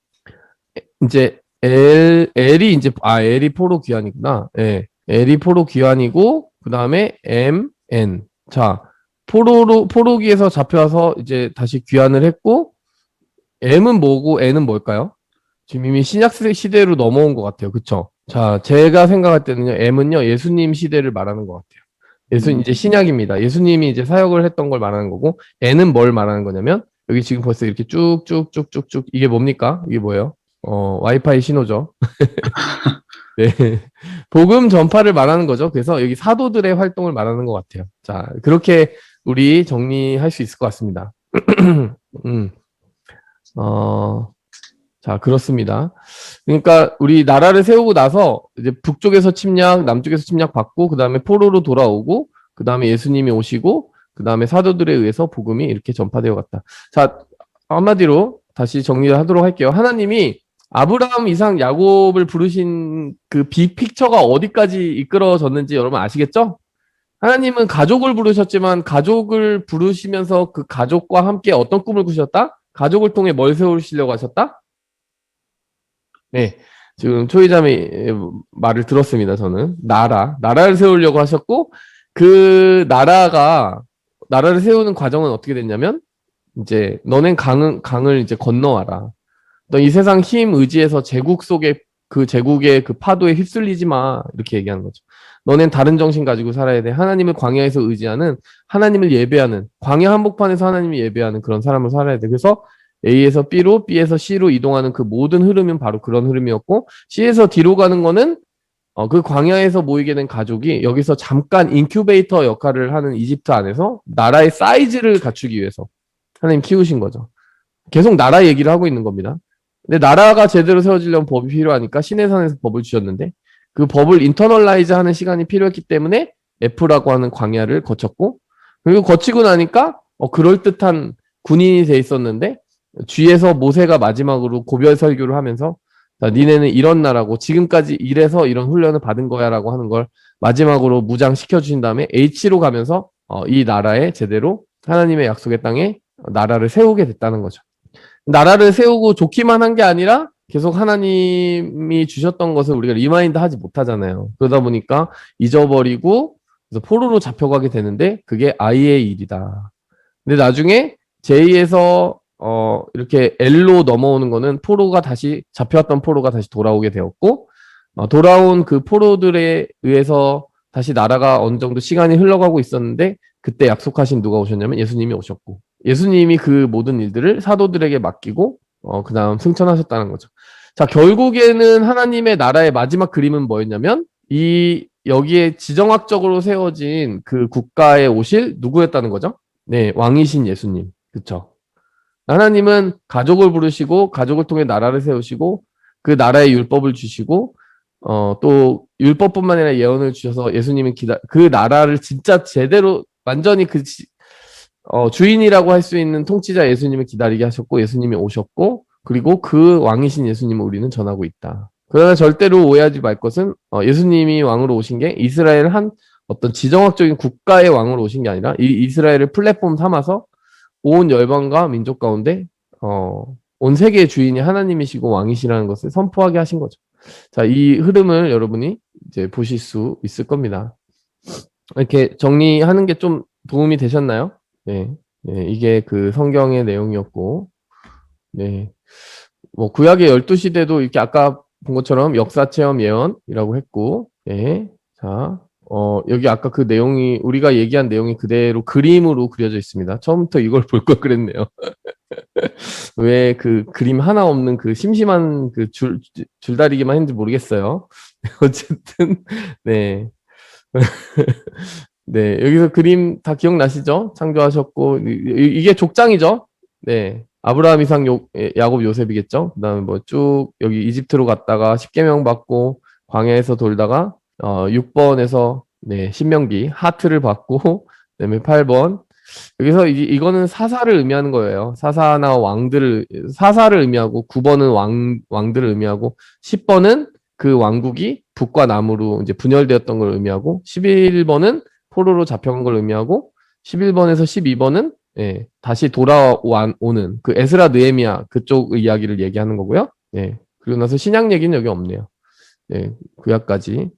이제 L이 이제 L이 포로 귀환이구나. 예. L이 포로 귀환이고 그다음에 M, N. 자, 포로기에서 잡혀서 이제 다시 귀환을 했고 M은 뭐고 N은 뭘까요? 지금 이미 신약 시대로 넘어온 것 같아요. 그쵸? 자, 제가 생각할 때는요. M은요. 예수님 시대를 말하는 것 같아요. 이제 신약입니다. 예수님이 이제 사역을 했던 걸 말하는 거고 N은 뭘 말하는 거냐면 여기 지금 벌써 이렇게 쭉쭉쭉쭉쭉 이게 뭡니까? 이게 뭐예요? 와이파이 신호죠. 네. 복음 전파를 말하는 거죠. 그래서 여기 사도들의 활동을 말하는 것 같아요. 자, 그렇게 우리 정리할 수 있을 것 같습니다. 자, 그렇습니다. 그러니까 우리 나라를 세우고 나서 이제 북쪽에서 침략, 남쪽에서 침략 받고, 그 다음에 포로로 돌아오고, 그 다음에 예수님이 오시고, 그 다음에 사도들에 의해서 복음이 이렇게 전파되어 갔다. 자, 한마디로 다시 정리를 하도록 할게요. 하나님이 아브라함, 이삭, 야곱을 부르신 그 빅픽처가 어디까지 이끌어졌는지 여러분 아시겠죠? 하나님은 가족을 부르셨지만 가족을 부르시면서 그 가족과 함께 어떤 꿈을 꾸셨다? 가족을 통해 뭘 세우시려고 하셨다? 네. 지금 초이자매 말을 들었습니다. 저는 나라를 세우려고 하셨고 그 나라를 세우는 과정은 어떻게 됐냐면 이제 너넨 강을 이제 건너와라. 너 이 세상 힘 의지해서 제국 속에 그 제국의 그 파도에 휩쓸리지 마. 이렇게 얘기하는 거죠. 너넨 다른 정신 가지고 살아야 돼. 하나님을 광야에서 의지하는, 하나님을 예배하는, 광야 한복판에서 하나님을 예배하는 그런 사람을 살아야 돼. 그래서 A에서 B로, B에서 C로 이동하는 그 모든 흐름은 바로 그런 흐름이었고, C에서 D로 가는 거는 그 광야에서 모이게 된 가족이 여기서 잠깐 인큐베이터 역할을 하는 이집트 안에서 나라의 사이즈를 갖추기 위해서 하나님 키우신 거죠. 계속 나라 얘기를 하고 있는 겁니다. 근데 나라가 제대로 세워지려면 법이 필요하니까 시내산에서 법을 주셨는데 그 법을 인터널라이즈 하는 시간이 필요했기 때문에 F라고 하는 광야를 거쳤고 그리고 거치고 나니까 그럴듯한 군인이 돼 있었는데 G에서 모세가 마지막으로 고별 설교를 하면서 자, 니네는 이런 나라고 지금까지 이래서 이런 훈련을 받은 거야 라고 하는 걸 마지막으로 무장시켜 주신 다음에 H로 가면서 이 나라에 제대로 하나님의 약속의 땅에 나라를 세우게 됐다는 거죠. 나라를 세우고 좋기만 한 게 아니라 계속 하나님이 주셨던 것을 우리가 리마인드 하지 못하잖아요. 그러다 보니까 잊어버리고 그래서 포로로 잡혀가게 되는데 그게 I의 일이다. 근데 나중에 J에서 이렇게 L로 넘어오는 거는 잡혀왔던 포로가 다시 돌아오게 되었고 돌아온 그 포로들에 의해서 다시 나라가 어느 정도 시간이 흘러가고 있었는데 그때 약속하신 누가 오셨냐면 예수님이 오셨고 예수님이 그 모든 일들을 사도들에게 맡기고 그 다음 승천하셨다는 거죠. 자, 결국에는 하나님의 나라의 마지막 그림은 뭐였냐면 여기에 지정학적으로 세워진 그 국가에 오실 누구였다는 거죠? 네, 왕이신 예수님. 그쵸? 하나님은 가족을 부르시고 가족을 통해 나라를 세우시고 그 나라의 율법을 주시고 또 율법뿐만 아니라 예언을 주셔서 예수님은 그 나라를 진짜 제대로 완전히 주인이라고 할 수 있는 통치자 예수님을 기다리게 하셨고 예수님이 오셨고 그리고 그 왕이신 예수님을 우리는 전하고 있다. 그러나 절대로 오해하지 말 것은 예수님이 왕으로 오신 게 이스라엘 한 어떤 지정학적인 국가의 왕으로 오신 게 아니라 이 이스라엘을 플랫폼 삼아서 온 열방과 민족 가운데 온 세계의 주인이 하나님이시고 왕이시라는 것을 선포하게 하신 거죠. 자, 이 흐름을 여러분이 이제 보실 수 있을 겁니다. 이렇게 정리하는 게 좀 도움이 되셨나요? 네, 네, 이게 그 성경의 내용이었고, 네, 뭐 구약의 12시대도 이렇게 아까 본 것처럼 역사 체험 예언이라고 했고, 네, 자, 여기 아까 그 내용이 우리가 얘기한 내용이 그대로 그림으로 그려져 있습니다. 처음부터 이걸 볼 걸 그랬네요. 왜 그 그림 하나 없는 그 심심한 그 줄다리기만 했는지 모르겠어요. 어쨌든, 네. 네, 여기서 그림 다 기억나시죠? 창조하셨고, 이게 족장이죠? 네. 아브라함, 이삭, 야곱, 요셉이겠죠? 그 다음에 뭐 쭉 여기 이집트로 갔다가 십계명 받고, 광야에서 돌다가, 6번에서, 네, 신명기, 하트를 받고, 그 다음에 8번. 여기서 이거는 사사를 의미하는 거예요. 사사나 사사를 의미하고, 9번은 왕들을 의미하고, 10번은 그 왕국이 북과 남으로 이제 분열되었던 걸 의미하고 11번은 포로로 잡혀간 걸 의미하고 11번에서 12번은 예, 다시 돌아오는 그 에스라 느헤미야 그쪽 이야기를 얘기하는 거고요. 예. 그리고 나서 신약 얘기는 여기 없네요. 예, 구약까지.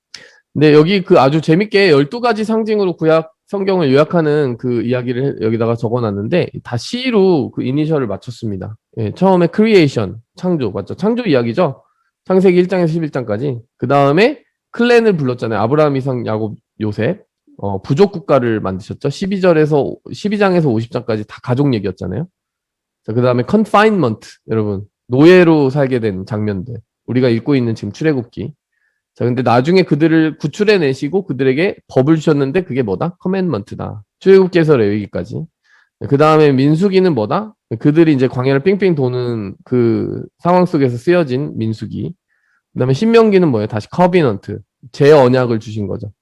근데 여기 그 아주 재밌게 12가지 상징으로 구약 성경을 요약하는 그 이야기를 여기다가 적어놨는데 다 C로 그 이니셜을 맞췄습니다. 예, 처음에 크리에이션, 창조, 맞죠? 창조 이야기죠? 창세기 1장에서 11장까지. 그 다음에 클랜을 불렀잖아요. 아브라함, 이삭, 야곱, 요셉. 부족 국가를 만드셨죠. 12장에서 50장까지 다 가족 얘기였잖아요. 자, 그 다음에 confinement, 여러분. 노예로 살게 된 장면들. 우리가 읽고 있는 지금 출애굽기. 자, 근데 나중에 그들을 구출해 내시고 그들에게 법을 주셨는데 그게 뭐다? 커맨먼트다. 출애굽기에서 레위기까지. 그 다음에 민수기는 뭐다? 그들이 이제 광야를 삥삥 도는 그 상황 속에서 쓰여진 민수기. 그 다음에 신명기는 뭐예요? 다시 커비넌트. 제 언약을 주신 거죠.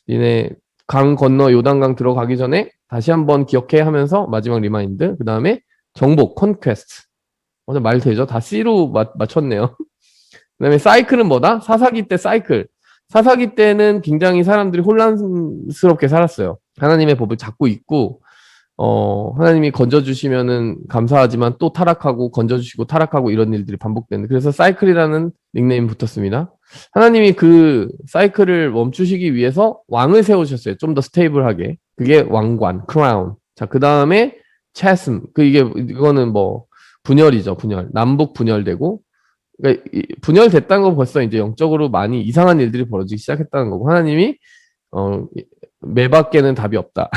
니네 강 건너 요단강 들어가기 전에 다시 한번 기억해 하면서 마지막 리마인드. 그 다음에 정복, 컨퀘스트. 말 되죠? 다 C로 맞췄네요. 그 다음에 사이클은 뭐다? 사사기 때 사이클. 사사기 때는 굉장히 사람들이 혼란스럽게 살았어요. 하나님의 법을 잡고 있고, 하나님이 건져주시면은 감사하지만 또 타락하고 건져주시고 타락하고 이런 일들이 반복되는. 그래서 사이클이라는 닉네임이 붙었습니다. 하나님이 그 사이클을 멈추시기 위해서 왕을 세우셨어요. 좀 더 스테이블하게. 그게 왕관, 크라운. 자, 그 다음에 chasm. 이거는 뭐 분열이죠, 분열. 남북 분열되고. 그러니까 분열됐다는 거 벌써 이제 영적으로 많이 이상한 일들이 벌어지기 시작했다는 거고 하나님이 매밖에는 답이 없다.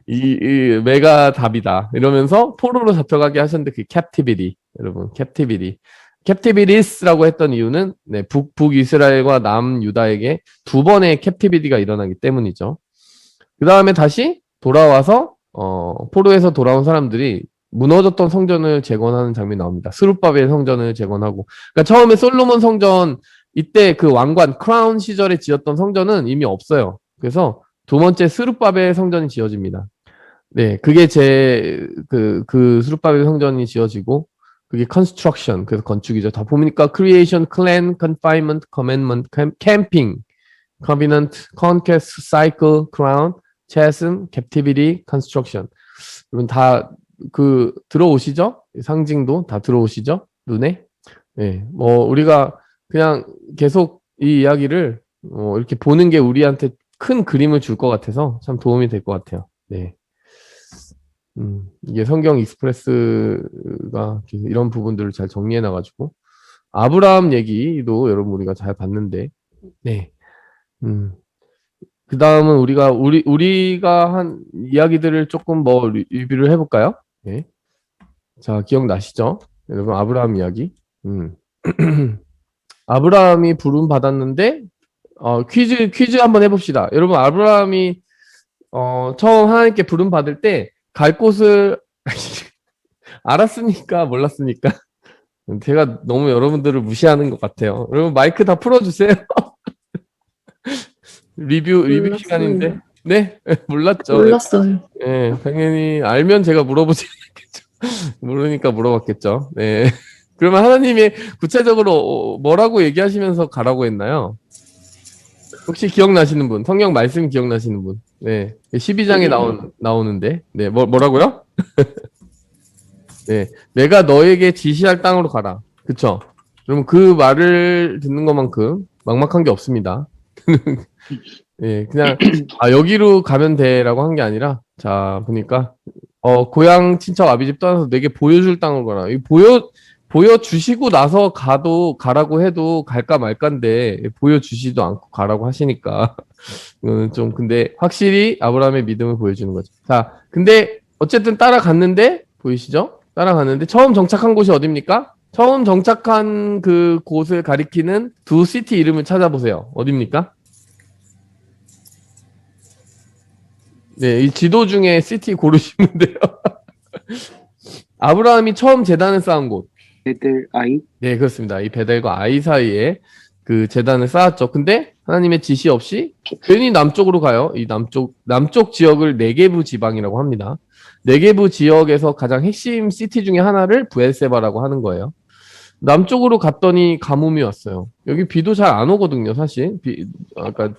이 매가 답이다. 이러면서 포로로 잡혀가게 하셨는데 그 captivity, 여러분, captivities라고 했던 이유는 네, 북이스라엘과 남유다에게 두 번의 captivity가 일어나기 때문이죠. 그 다음에 다시 돌아와서 포로에서 돌아온 사람들이 무너졌던 성전을 재건하는 장면이 나옵니다. 스룹바벨 성전을 재건하고. 그러니까 처음에 솔로몬 성전 이때 그 왕관 크라운 시절에 지었던 성전은 이미 없어요. 그래서 두 번째 스룹바벨 성전이 지어집니다. 네, 그게 그 스룹바벨 성전이 지어지고 그게 construction, 그래서 건축이죠. 다 보니까 creation, clan, confinement, commandment, camping, covenant, conquest, cycle, crown, chasm, captivity, construction. 여러분 다 들어오시죠? 상징도 다 들어오시죠? 눈에? 네, 뭐 우리가 그냥 계속 이 이야기를 이렇게 보는 게 우리한테 큰 그림을 줄 것 같아서 참 도움이 될 것 같아요. 네. 이게 성경 익스프레스가 이런 부분들을 잘 정리해 놔가지고 아브라함 얘기도 여러분 우리가 잘 봤는데, 네. 그 다음은 우리가 한 이야기들을 조금 뭐 리뷰를 해볼까요? 네. 자, 기억나시죠? 여러분, 아브라함 이야기. 아브라함이 부름 받았는데, 퀴즈 한번 해봅시다. 여러분, 아브라함이, 처음 하나님께 부름 받을 때, 갈 곳을, 알았으니까, 몰랐으니까. 제가 너무 여러분들을 무시하는 것 같아요. 여러분, 마이크 다 풀어주세요. 리뷰 몰랐어요. 시간인데. 네? 몰랐죠? 몰랐어요. 네, 당연히, 알면 제가 물어보지 않겠죠. 모르니까 물어봤겠죠. 네. 그러면 하나님이 구체적으로 뭐라고 얘기하시면서 가라고 했나요? 혹시 기억나시는 분? 성경 말씀 기억나시는 분? 네. 12장에 나오는데. 네. 뭐라고요? 네. 내가 너에게 지시할 땅으로 가라. 그쵸? 그러면 그 말을 듣는 것만큼 막막한 게 없습니다. 예, 그냥, 여기로 가면 돼라고 한 게 아니라, 자, 보니까, 고향 친척 아비집 떠나서 내게 보여줄 땅으로 가라. 이 보여주시고 나서 가라고 해도 갈까 말까인데, 보여주시도 않고 가라고 하시니까, 좀, 근데, 확실히 아브라함의 믿음을 보여주는 거죠. 자, 근데, 어쨌든 따라갔는데, 보이시죠? 따라갔는데, 처음 정착한 곳이 어딥니까? 처음 정착한 그 곳을 가리키는 두 시티 이름을 찾아보세요. 어딥니까? 네, 이 지도 중에 시티 고르시면 돼요. 아브라함이 처음 제단을 쌓은 곳. 베델 아이 네, 그렇습니다. 이 베델과 아이 사이에 그 제단을 쌓았죠. 근데 하나님의 지시 없이 괜히 남쪽으로 가요. 이 남쪽 지역을 네게부 지방이라고 합니다. 네게부 지역에서 가장 핵심 시티 중에 하나를 부엘세바라고 하는 거예요. 남쪽으로 갔더니 가뭄이 왔어요. 여기 비도 잘 안 오거든요, 사실. 그러니까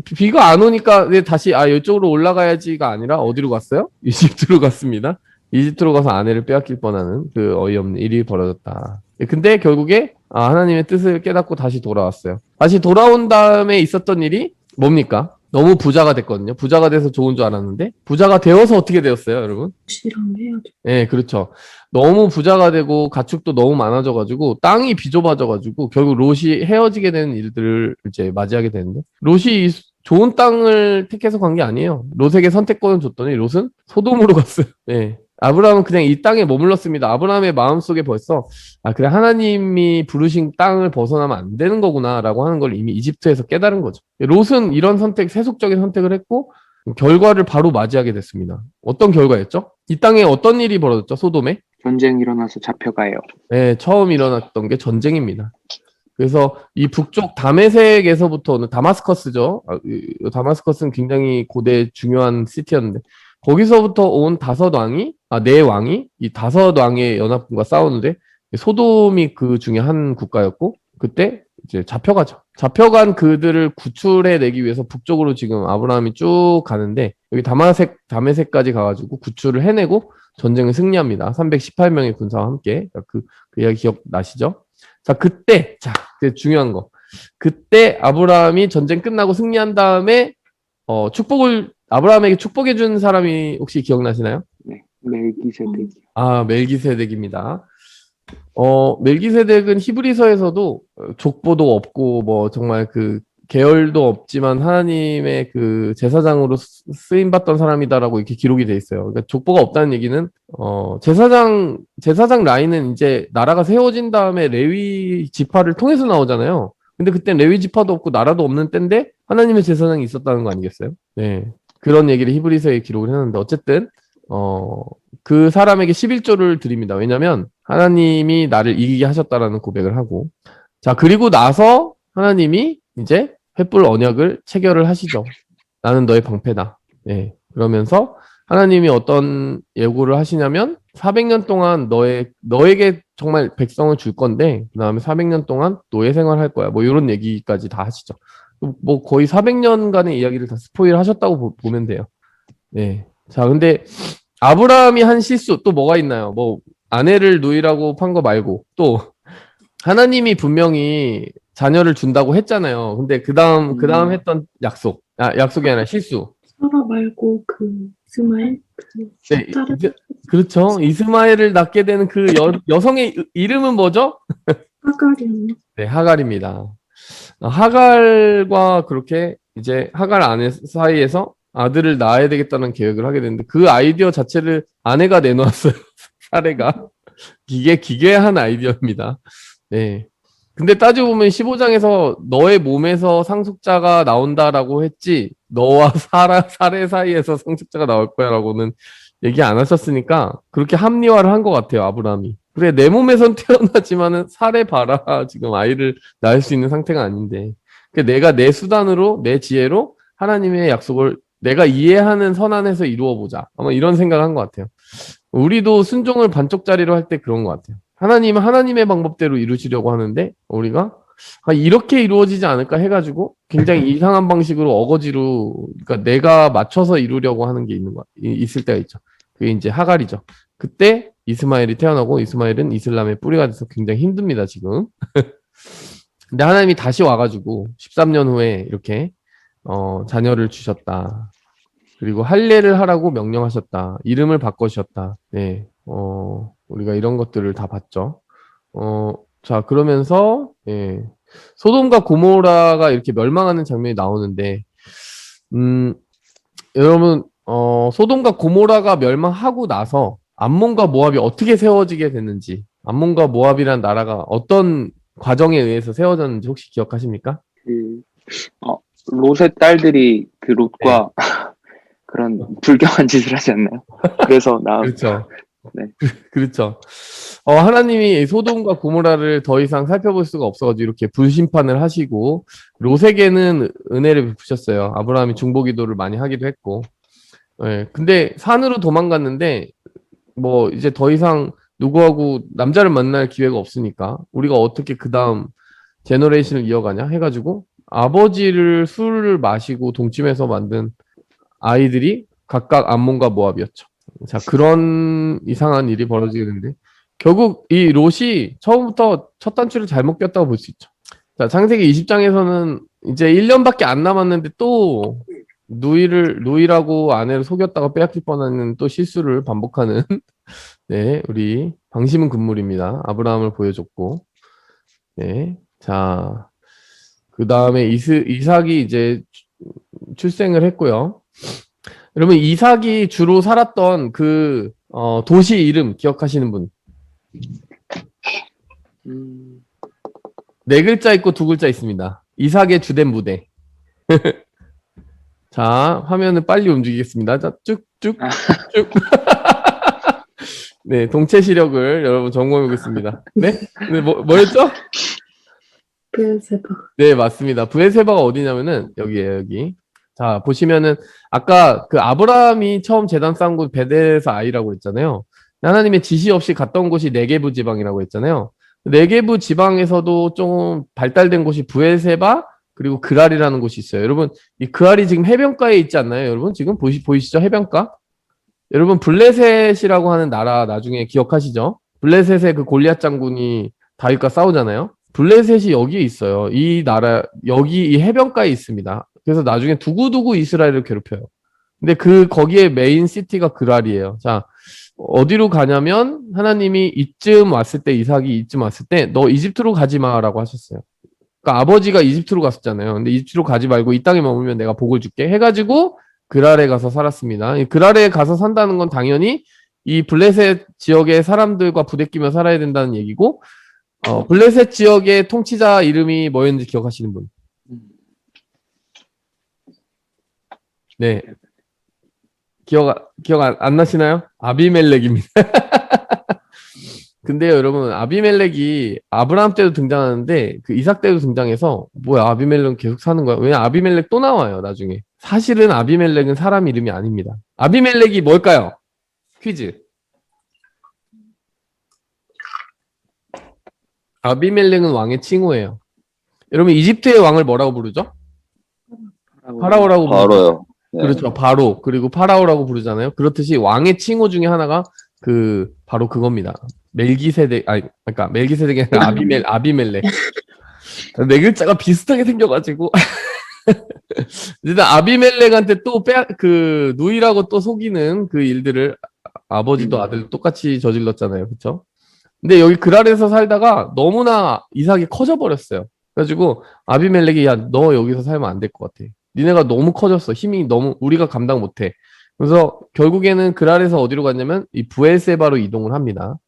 비가 안 오니까 다시 이쪽으로 올라가야지가 아니라 어디로 갔어요? 이집트로 갔습니다. 이집트로 가서 아내를 빼앗길 뻔하는 그 어이없는 일이 벌어졌다. 근데 결국에 하나님의 뜻을 깨닫고 다시 돌아왔어요. 다시 돌아온 다음에 있었던 일이 뭡니까? 너무 부자가 됐거든요. 부자가 돼서 좋은 줄 알았는데 부자가 되어서 어떻게 되었어요, 여러분? 실험해야죠. 네, 그렇죠. 너무 부자가 되고 가축도 너무 많아져가지고 땅이 비좁아져가지고 결국 롯이 헤어지게 되는 일들을 이제 맞이하게 되는데 롯이 좋은 땅을 택해서 간 게 아니에요. 롯에게 선택권을 줬더니 롯은 소돔으로 갔어요. 네. 아브라함은 그냥 이 땅에 머물렀습니다. 아브라함의 마음속에 벌써 그래 하나님이 부르신 땅을 벗어나면 안 되는 거구나라고 하는 걸 이미 이집트에서 깨달은 거죠. 롯은 이런 세속적인 선택을 했고 결과를 바로 맞이하게 됐습니다. 어떤 결과였죠? 이 땅에 어떤 일이 벌어졌죠? 소돔에? 전쟁이 일어나서 잡혀가요. 네, 처음 일어났던 게 전쟁입니다. 그래서 이 북쪽 다메섹에서부터는 다마스커스죠. 다마스커스는 굉장히 고대 중요한 시티였는데 거기서부터 온 네 왕이 이 다섯 왕의 연합군과 싸우는데 소돔이 그 중에 한 국가였고 그때 이제 잡혀가죠. 잡혀간 그들을 구출해내기 위해서 북쪽으로 지금 아브라함이 쭉 가는데 여기 다메섹까지 가가지고 구출을 해내고 전쟁을 승리합니다. 318명의 군사와 함께 그 이야기 기억나시죠? 자, 그때 중요한 거. 그때 아브라함이 전쟁 끝나고 승리한 다음에 아브라함에게 축복해 준 사람이 혹시 기억나시나요? 네, 멜기세덱이요. 멜기세덱입니다. 멜기세덱은 히브리서에서도 족보도 없고 뭐 정말 그 계열도 없지만 하나님의 그 제사장으로 쓰임 받던 사람이다라고 이렇게 기록이 돼 있어요. 그러니까 족보가 없다는 얘기는 제사장 라인은 이제 나라가 세워진 다음에 레위 지파를 통해서 나오잖아요. 근데 그땐 레위 지파도 없고 나라도 없는 때인데 하나님의 제사장이 있었다는 거 아니겠어요? 네. 그런 얘기를 히브리서에 기록을 했는데 어쨌든 그 사람에게 11조를 드립니다. 왜냐면 하나님이 나를 이기게 하셨다라는 고백을 하고 자 그리고 나서 하나님이 이제 횃불 언약을 체결을 하시죠. 나는 너의 방패다. 네. 그러면서 하나님이 어떤 예고를 하시냐면 400년 동안 너에게 정말 백성을 줄 건데 그 다음에 400년 동안 노예 생활할 거야. 뭐 이런 얘기까지 다 하시죠. 뭐 거의 400년간의 이야기를 다 스포일 하셨다고 보면 돼요. 네. 자, 근데 아브라함이 한 실수 또 뭐가 있나요? 뭐 아내를 누이라고 판 거 말고 또 하나님이 분명히 자녀를 준다고 했잖아요. 근데 그다음 했던 약속이 아니라 실수. 사라 말고 이스마엘 네, 딸을 그렇죠. 이스마엘을 낳게 되는 그 여성의 이름은 뭐죠? 하갈이었나? 네, 하갈입니다. 하갈과 그렇게 이제 하갈 아내 사이에서 아들을 낳아야 되겠다는 계획을 하게 됐는데 그 아이디어 자체를 아내가 내놓았어요. 사례가. 기괴한 아이디어입니다. 네. 근데 따지고 보면 15장에서 너의 몸에서 상속자가 나온다라고 했지 너와 사례 사이에서 상속자가 나올 거야라고는 얘기 안 하셨으니까 그렇게 합리화를 한 것 같아요. 아브라함이. 그래 내 몸에선 태어나지만은 사례 봐라. 지금 아이를 낳을 수 있는 상태가 아닌데 내가 내 수단으로 내 지혜로 하나님의 약속을 내가 이해하는 선안에서 이루어 보자. 아마 이런 생각을 한 것 같아요. 우리도 순종을 반쪽짜리로 할 때 그런 것 같아요. 하나님은 하나님의 방법대로 이루시려고 하는데 우리가 이렇게 이루어지지 않을까 해가지고 굉장히 이상한 방식으로 어거지로 그러니까 내가 맞춰서 이루려고 하는 게 있을 때가 있죠. 그게 이제 하갈이죠. 그때 이스마엘이 태어나고 이스마엘은 이슬람의 뿌리가 돼서 굉장히 힘듭니다, 지금. 근데 하나님이 다시 와가지고 13년 후에 이렇게 자녀를 주셨다. 그리고 할례를 하라고 명령하셨다. 이름을 바꾸셨다. 네, 우리가 이런 것들을 다 봤죠. 자, 그러면서, 예, 소돔과 고모라가 이렇게 멸망하는 장면이 나오는데, 여러분, 소돔과 고모라가 멸망하고 나서 암몬과 모압이 어떻게 세워지게 됐는지, 암몬과 모압이란 나라가 어떤 과정에 의해서 세워졌는지 혹시 기억하십니까? 롯의 딸들이 그 롯과 그런 불경한 짓을 하지 않나요? 그래서 그렇죠. 네. 그렇죠. 하나님이 소돔과 고모라를 더 이상 살펴볼 수가 없어가지고 이렇게 불심판을 하시고 롯에게는 은혜를 베푸셨어요. 아브라함이 중보기도를 많이 하기도 했고. 예, 근데 산으로 도망갔는데 뭐 이제 더 이상 누구하고 남자를 만날 기회가 없으니까 우리가 어떻게 그 다음 제너레이션을 이어가냐 해가지고 아버지를 술을 마시고 동침해서 만든 아이들이 각각 암몬과 모압이었죠. 자, 그런 이상한 일이 벌어지게 되는데 결국 이 롯이 처음부터 첫 단추를 잘못 꼈다고 볼 수 있죠. 자, 창세기 20장에서는 이제 1년밖에 안 남았는데 또 누이라고 아내를 속였다가 빼앗길 뻔하는 또 실수를 반복하는 네, 우리 방심은 금물입니다. 아브라함을 보여줬고 네, 자, 그 다음에 이삭이 이제 출생을 했고요. 여러분 이삭이 주로 살았던 그 도시 이름 기억하시는 분? 네 글자 있고 두 글자 있습니다. 이삭의 주된 부대. 자, 화면을 빨리 움직이겠습니다. 자, 쭉쭉쭉. 네, 동체 시력을 여러분 점검해 보겠습니다. 네? 네, 뭐였죠? 베르세바. 네, 맞습니다. 브에세바가 어디냐면은 여기에요, 여기. 자, 보시면은 아까 그 아브라함이 처음 제단 쌓은 곳 베델에서 아이라고 했잖아요. 하나님의 지시 없이 갔다 온 곳이 네게부 지방이라고 했잖아요. 네게부 지방에서도 좀 발달된 곳이 브에세바 그리고 그랄이라는 곳이 있어요. 여러분, 이 그랄이 지금 해변가에 있지 않나요? 여러분, 지금 보이시죠? 해변가? 여러분, 블레셋이라고 하는 나라 나중에 기억하시죠? 블레셋의 그 골리앗 장군이 다윗과 싸우잖아요. 블레셋이 여기에 있어요. 이 나라, 여기 이 해변가에 있습니다. 그래서 나중에 두고두고 이스라엘을 괴롭혀요. 근데 거기에 메인 시티가 그랄이에요. 자, 어디로 가냐면 하나님이 이쯤 왔을 때 이삭이 이쯤 왔을 때 너 이집트로 가지 마라고 하셨어요. 그러니까 아버지가 이집트로 갔었잖아요. 근데 이집트로 가지 말고 이 땅에 머물면 내가 복을 줄게 해가지고 그랄에 가서 살았습니다. 이 그랄에 가서 산다는 건 당연히 이 블레셋 지역의 사람들과 부대끼며 살아야 된다는 얘기고 블레셋 지역의 통치자 이름이 뭐였는지 기억하시는 분? 네. 기억 안 나시나요? 아비멜렉입니다. 근데요, 여러분, 아비멜렉이 아브라함 때도 등장하는데 그 이삭 때도 등장해서 뭐야, 아비멜렉은 계속 사는 거야? 왜냐, 아비멜렉 또 나와요, 나중에. 사실은 아비멜렉은 사람 이름이 아닙니다. 아비멜렉이 뭘까요? 퀴즈. 아비멜렉은 왕의 칭호예요. 여러분, 이집트의 왕을 뭐라고 부르죠? 파라오라고 부르죠. 바로요. 네. 그렇죠. 바로. 그리고 파라오라고 부르잖아요. 그렇듯이 왕의 칭호 중에 하나가 바로 그겁니다. 멜기세덱, 그러니까 멜기세덱이 아니라 아비멜렉. 네 글자가 비슷하게 생겨가지고. 일단 아비멜렉한테 또 누이라고 또 속이는 그 일들을 아버지도 아들도 똑같이 저질렀잖아요. 그쵸? 근데 여기 그랄에서 살다가 너무나 이삭이 커져버렸어요. 그래가지고 아비멜렉이 야, 너 여기서 살면 안 될 것 같아. 니네가 너무 커졌어. 힘이 너무 우리가 감당 못해. 그래서 결국에는 그랄에서 어디로 갔냐면 이 브엘세바로 이동을 합니다.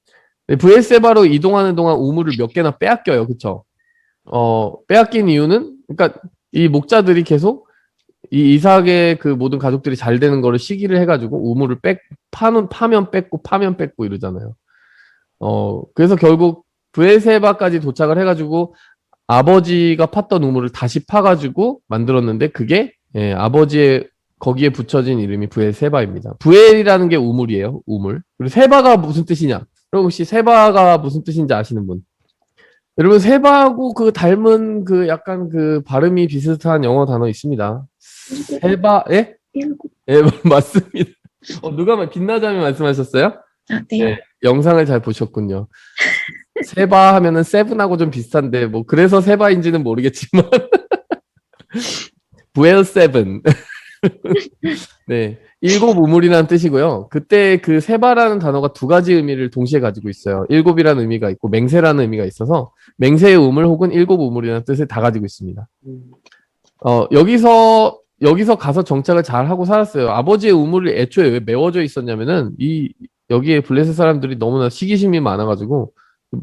브엘세바로 이동하는 동안 우물을 몇 개나 빼앗겨요. 그쵸? 빼앗긴 이유는 그러니까 이 목자들이 계속 이 이삭의 그 모든 가족들이 잘 되는 거를 시기를 해가지고 우물을 파면 뺏고 이러잖아요. 그래서 결국 브엘세바까지 도착을 해가지고 아버지가 팠던 우물을 다시 파가지고 만들었는데 그게 아버지의 거기에 붙여진 이름이 브엘세바입니다. 브엘이라는 게 우물이에요. 우물. 그리고 세바가 무슨 뜻이냐? 그럼 혹시 세바가 무슨 뜻인지 아시는 분? 여러분, 세바하고 그 닮은 그 약간 그 발음이 비슷한 영어 단어 있습니다. 세바, 예? 일곱. 예, 맞습니다. 누가 빛나자면 말씀하셨어요? 아, 네. 네, 영상을 잘 보셨군요. 세바 하면은 세븐하고 좀 비슷한데, 뭐, 그래서 세바인지는 모르겠지만. 부엘 세븐. 네. 일곱 우물이라는 뜻이고요. 그때 그 세바라는 단어가 두 가지 의미를 동시에 가지고 있어요. 일곱이라는 의미가 있고, 맹세라는 의미가 있어서, 맹세의 우물 혹은 일곱 우물이라는 뜻을 다 가지고 있습니다. 여기서 가서 정착을 잘 하고 살았어요. 아버지의 우물이 애초에 왜 메워져 있었냐면은, 여기에 블레셋 사람들이 너무나 시기심이 많아가지고,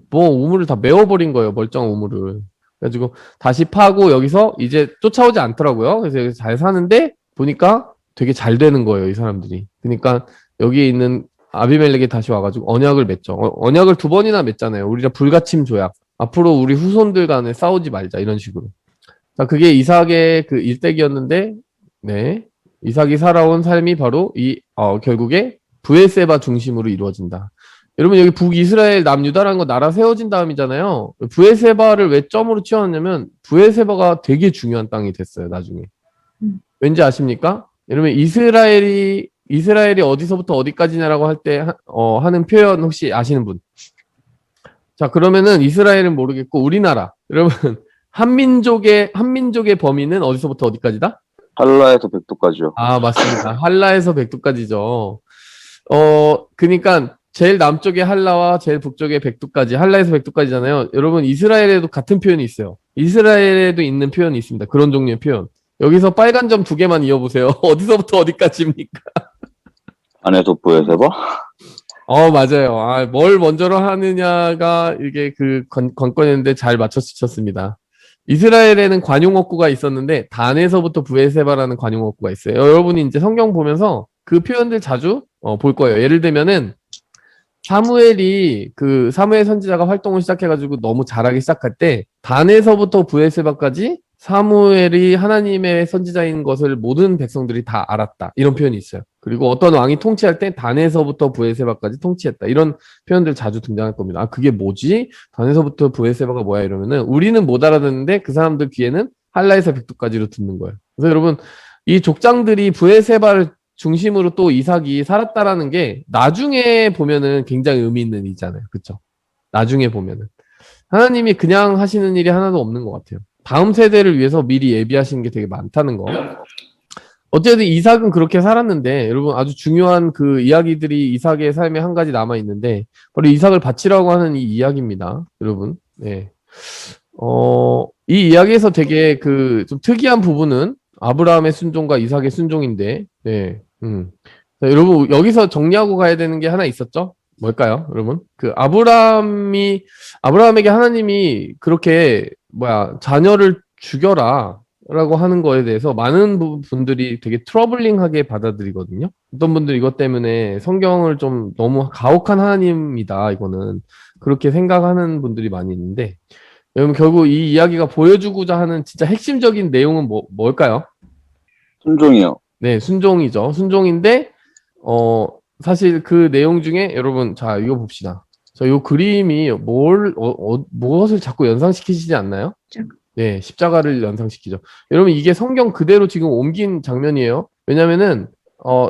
뭐 우물을 다 메워버린 거예요. 멀쩡한 우물을. 그래가지고 다시 파고 여기서 이제 쫓아오지 않더라고요. 그래서 여기서 잘 사는데 보니까 되게 잘 되는 거예요. 이 사람들이. 그러니까 여기에 있는 아비멜렉이 다시 와가지고 언약을 맺죠. 언약을 2번이나 맺잖아요. 우리가 불가침 조약. 앞으로 우리 후손들 간에 싸우지 말자. 이런 식으로. 자, 그게 이삭의 그 일대기였는데, 네. 이삭이 살아온 삶이 바로 결국에 브엘세바 중심으로 이루어진다. 여러분, 여기 북이스라엘 남유다라는 거 나라 세워진 다음이잖아요. 브엘세바를 왜 점으로 치웠냐면, 브엘세바가 되게 중요한 땅이 됐어요, 나중에. 왠지 아십니까? 여러분, 이스라엘이 어디서부터 어디까지냐라고 할 때, 하는 표현 혹시 아시는 분? 자, 그러면은 이스라엘은 모르겠고, 우리나라. 여러분, 한민족의 범위는 어디서부터 어디까지다? 한라에서 백도까지요. 아, 맞습니다. 한라에서 백두까지죠. 그니까, 제일 남쪽의 한라와 제일 북쪽의 백두까지, 한라에서 백두까지잖아요. 여러분, 이스라엘에도 같은 표현이 있어요. 이스라엘에도 있는 표현이 있습니다. 그런 종류의 표현. 여기서 빨간 점 2개만 이어보세요. 어디서부터 어디까지입니까? 안에서 부에세바? 맞아요. 뭘 먼저로 하느냐가 이게 그 관건인데 잘 맞춰주셨습니다. 이스라엘에는 관용어구가 있었는데, 단에서부터 부에세바라는 관용어구가 있어요. 여러분이 이제 성경 보면서 그 표현들 자주 볼 거예요. 예를 들면은, 사무엘 선지자가 활동을 시작해가지고 너무 잘하기 시작할 때, 단에서부터 부에세바까지 사무엘이 하나님의 선지자인 것을 모든 백성들이 다 알았다. 이런 표현이 있어요. 그리고 어떤 왕이 통치할 때 단에서부터 부에세바까지 통치했다. 이런 표현들 자주 등장할 겁니다. 그게 뭐지? 단에서부터 부에세바가 뭐야? 이러면은 우리는 못 알아듣는데 그 사람들 귀에는 한라에서 백두까지로 듣는 거예요. 그래서 여러분, 이 족장들이 부에세바를 중심으로 또 이삭이 살았다라는 게 나중에 보면은 굉장히 의미 있는 일이잖아요. 그쵸? 나중에 보면은. 하나님이 그냥 하시는 일이 하나도 없는 것 같아요. 다음 세대를 위해서 미리 예비하시는 게 되게 많다는 거. 어쨌든 이삭은 그렇게 살았는데, 여러분 아주 중요한 그 이야기들이 이삭의 삶에 한 가지 남아있는데, 바로 이삭을 바치라고 하는 이 이야기입니다. 여러분. 네. 이 이야기에서 되게 그 좀 특이한 부분은 아브라함의 순종과 이삭의 순종인데, 네. 자, 여러분, 여기서 정리하고 가야 되는 게 하나 있었죠? 뭘까요, 여러분? 그 아브라함에게 하나님이 그렇게, 자녀를 죽여라. 라고 하는 거에 대해서 많은 분들이 되게 트러블링하게 받아들이거든요. 어떤 분들 이것 때문에 성경을 좀 너무 가혹한 하나님이다, 이거는. 그렇게 생각하는 분들이 많이 있는데, 여러분, 결국 이 이야기가 보여주고자 하는 진짜 핵심적인 내용은 뭘까요? 순종이요. 네, 순종이죠. 순종인데, 사실 그 내용 중에 여러분, 자, 이거 봅시다. 자, 요 그림이 무엇을 자꾸 연상시키시지 않나요? 네, 십자가를 연상시키죠. 여러분, 이게 성경 그대로 지금 옮긴 장면이에요. 왜냐면은,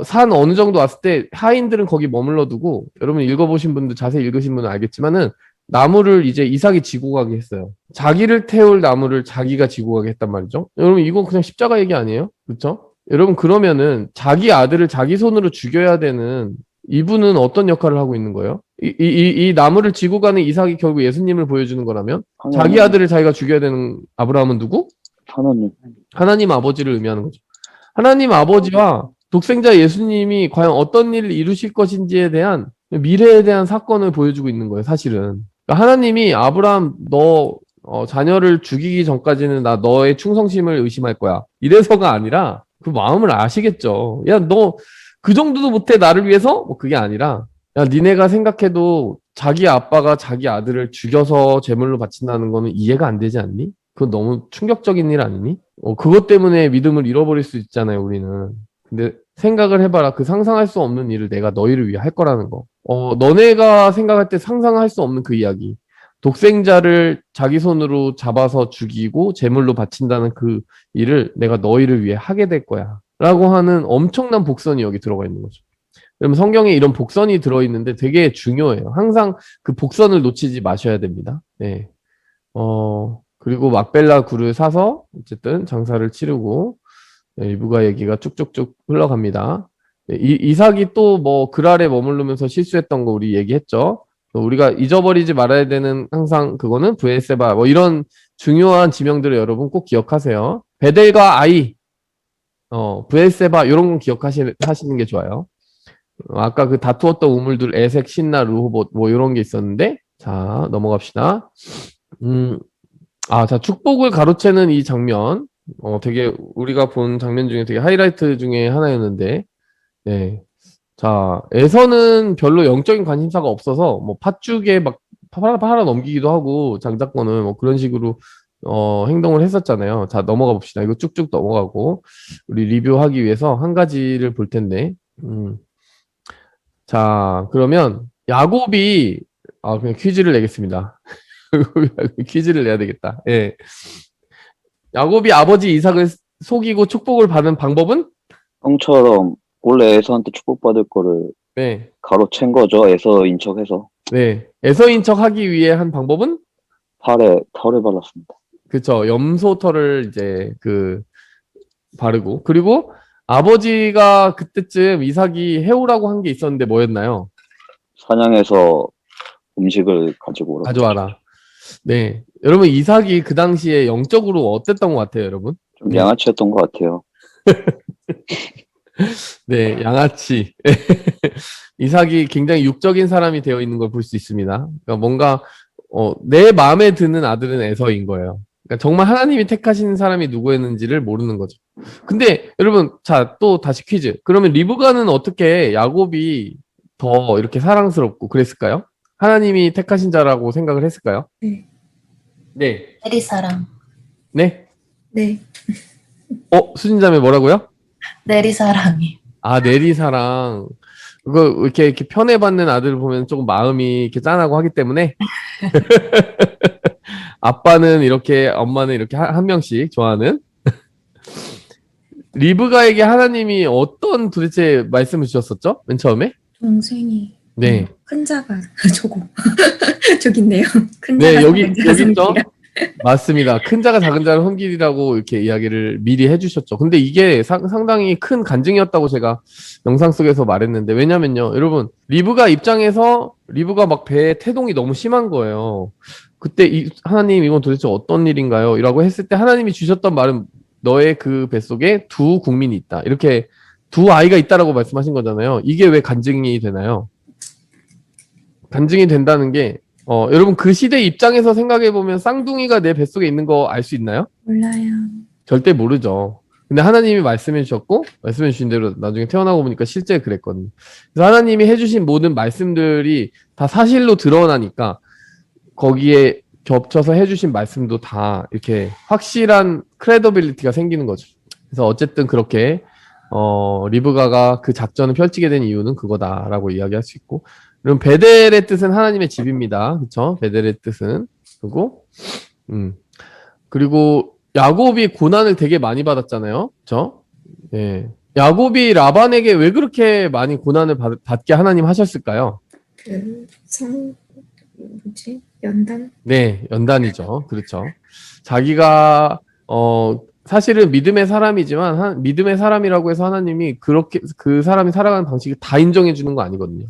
산 어느 정도 왔을 때 하인들은 거기 머물러 두고, 여러분 읽어보신 분들, 자세히 읽으신 분은 알겠지만은, 나무를 이제 이삭이 지고 가게 했어요. 자기를 태울 나무를 자기가 지고 가게 했단 말이죠. 여러분, 이거 그냥 십자가 얘기 아니에요? 그렇죠? 여러분, 그러면은 자기 아들을 자기 손으로 죽여야 되는 이분은 어떤 역할을 하고 있는 거예요? 이 나무를 지고 가는 이삭이 결국 예수님을 보여주는 거라면, 자기 아들을 자기가 죽여야 되는 아브라함은 누구? 하나님 아버지를 의미하는 거죠. 하나님 아버지와 독생자 예수님이 과연 어떤 일을 이루실 것인지에 대한 미래에 대한 사건을 보여주고 있는 거예요, 사실은. 그러니까 하나님이 아브라함, 너 자녀를 죽이기 전까지는 나 너의 충성심을 의심할 거야. 이래서가 아니라 그 마음을 아시겠죠. 야, 너 그 정도도 못해 나를 위해서? 뭐 그게 아니라, 야, 니네가 생각해도 자기 아빠가 자기 아들을 죽여서 제물로 바친다는 거는 이해가 안 되지 않니? 그건 너무 충격적인 일 아니니? 그것 때문에 믿음을 잃어버릴 수 있잖아요, 우리는. 근데 생각을 해봐라. 그 상상할 수 없는 일을 내가 너희를 위해 할 거라는 거. 너네가 생각할 때 상상할 수 없는 그 이야기. 독생자를 자기 손으로 잡아서 죽이고 제물로 바친다는 그 일을 내가 너희를 위해 하게 될 거야. 라고 하는 엄청난 복선이 여기 들어가 있는 거죠. 그러면 성경에 이런 복선이 들어있는데 되게 중요해요. 항상 그 복선을 놓치지 마셔야 됩니다. 네. 그리고 막벨라 굴을 사서 어쨌든 장사를 치르고, 네, 리브가 얘기가 쭉쭉쭉 흘러갑니다. 네, 이삭이 또 뭐 그랄에 머무르면서 실수했던 거 우리 얘기했죠. 또 우리가 잊어버리지 말아야 되는 항상 그거는 브에세바 뭐 이런 중요한 지명들을 여러분 꼭 기억하세요. 베델과 아이, 브에세바 이런 건 하시는 게 좋아요. 아까 그 다투었던 우물들 에색, 신나, 르호봇 뭐 이런 게 있었는데 자 넘어갑시다. 자 축복을 가로채는 이 장면 되게 우리가 본 장면 중에 되게 하이라이트 중에 하나였는데 네. 자 에서는 별로 영적인 관심사가 없어서 뭐 팥죽에 막 팔아 넘기기도 하고 장자권을 뭐 그런 식으로 행동을 했었잖아요. 자 넘어가 봅시다. 이거 쭉쭉 넘어가고 우리 리뷰하기 위해서 한 가지를 볼 텐데 자, 그러면 야곱이 그냥 퀴즈를 내겠습니다. 퀴즈를 내야 되겠다. 예. 야곱이 아버지 이삭을 속이고 축복을 받은 방법은? 형처럼 원래 에서한테 축복받을 거를 네. 가로챈 거죠. 에서 인척해서. 네. 에서인 척 하기 위해 한 방법은? 털에 발랐습니다. 그쵸. 염소 털을 이제 바르고. 그리고 아버지가 그때쯤 이삭이 해오라고 한 게 있었는데 뭐였나요? 사냥해서 음식을 가지고 오라고. 가져와라. 네. 여러분, 이삭이 그 당시에 영적으로 어땠던 것 같아요, 여러분? 좀 양아치였던 것 같아요. 네, 양아치. 이삭이 굉장히 육적인 사람이 되어 있는 걸 볼 수 있습니다. 그러니까 뭔가, 내 마음에 드는 아들은 에서인 거예요. 그러니까 정말 하나님이 택하신 사람이 누구였는지를 모르는 거죠. 근데 여러분, 자, 또 다시 퀴즈. 그러면 리브가는 어떻게 야곱이 더 이렇게 사랑스럽고 그랬을까요? 하나님이 택하신 자라고 생각을 했을까요? 네. 네. 내리사랑. 네? 네. 수진자매 뭐라고요? 내리사랑이. 내리사랑. 그거 이렇게 편애받는 아들을 보면 조금 마음이 이렇게 짠하고 하기 때문에 아빠는 이렇게 엄마는 이렇게 한 명씩 좋아하는 리브가에게 하나님이 어떤 도대체 말씀을 주셨었죠? 맨 처음에? 동생이 네. 큰 자가 저거 저기 있네요. 큰 네, 자가 여기 작은 자가 있죠? 섬기라. 맞습니다. 큰 자가 작은 자를 섬기리라고 이렇게 이야기를 미리 해주셨죠. 근데 이게 상당히 큰 간증이었다고 제가 영상 속에서 말했는데, 왜냐면요, 여러분, 리브가 입장에서 리브가 막 배에 태동이 너무 심한 거예요. 그때 하나님 이건 도대체 어떤 일인가요? 라고 했을 때 하나님이 주셨던 말은 너의 그 뱃속에 두 국민이 있다. 이렇게 두 아이가 있다라고 말씀하신 거잖아요. 이게 왜 간증이 되나요? 간증이 된다는 게 여러분 그 시대 입장에서 생각해보면 쌍둥이가 내 뱃속에 있는 거 알 수 있나요? 몰라요. 절대 모르죠. 근데 하나님이 말씀해 주셨고 말씀해 주신 대로 나중에 태어나고 보니까 실제 그랬거든요. 그래서 하나님이 해주신 모든 말씀들이 다 사실로 드러나니까 거기에 겹쳐서 해주신 말씀도 다 이렇게 확실한 크레더빌리티가 생기는 거죠. 그래서 어쨌든 그렇게 리브가가 그 작전을 펼치게 된 이유는 그거다라고 이야기할 수 있고, 그럼 베델의 뜻은 하나님의 집입니다. 그렇죠? 베델의 뜻은. 그리고 야곱이 고난을 되게 많이 받았잖아요. 그렇죠? 네. 야곱이 라반에게 왜 그렇게 많이 고난을 받게 하나님 하셨을까요? 연단? 네, 연단이죠. 그렇죠. 자기가 사실은 믿음의 사람이지만 믿음의 사람이라고 해서 하나님이 그렇게 그 사람이 살아가는 방식을 다 인정해 주는 거 아니거든요.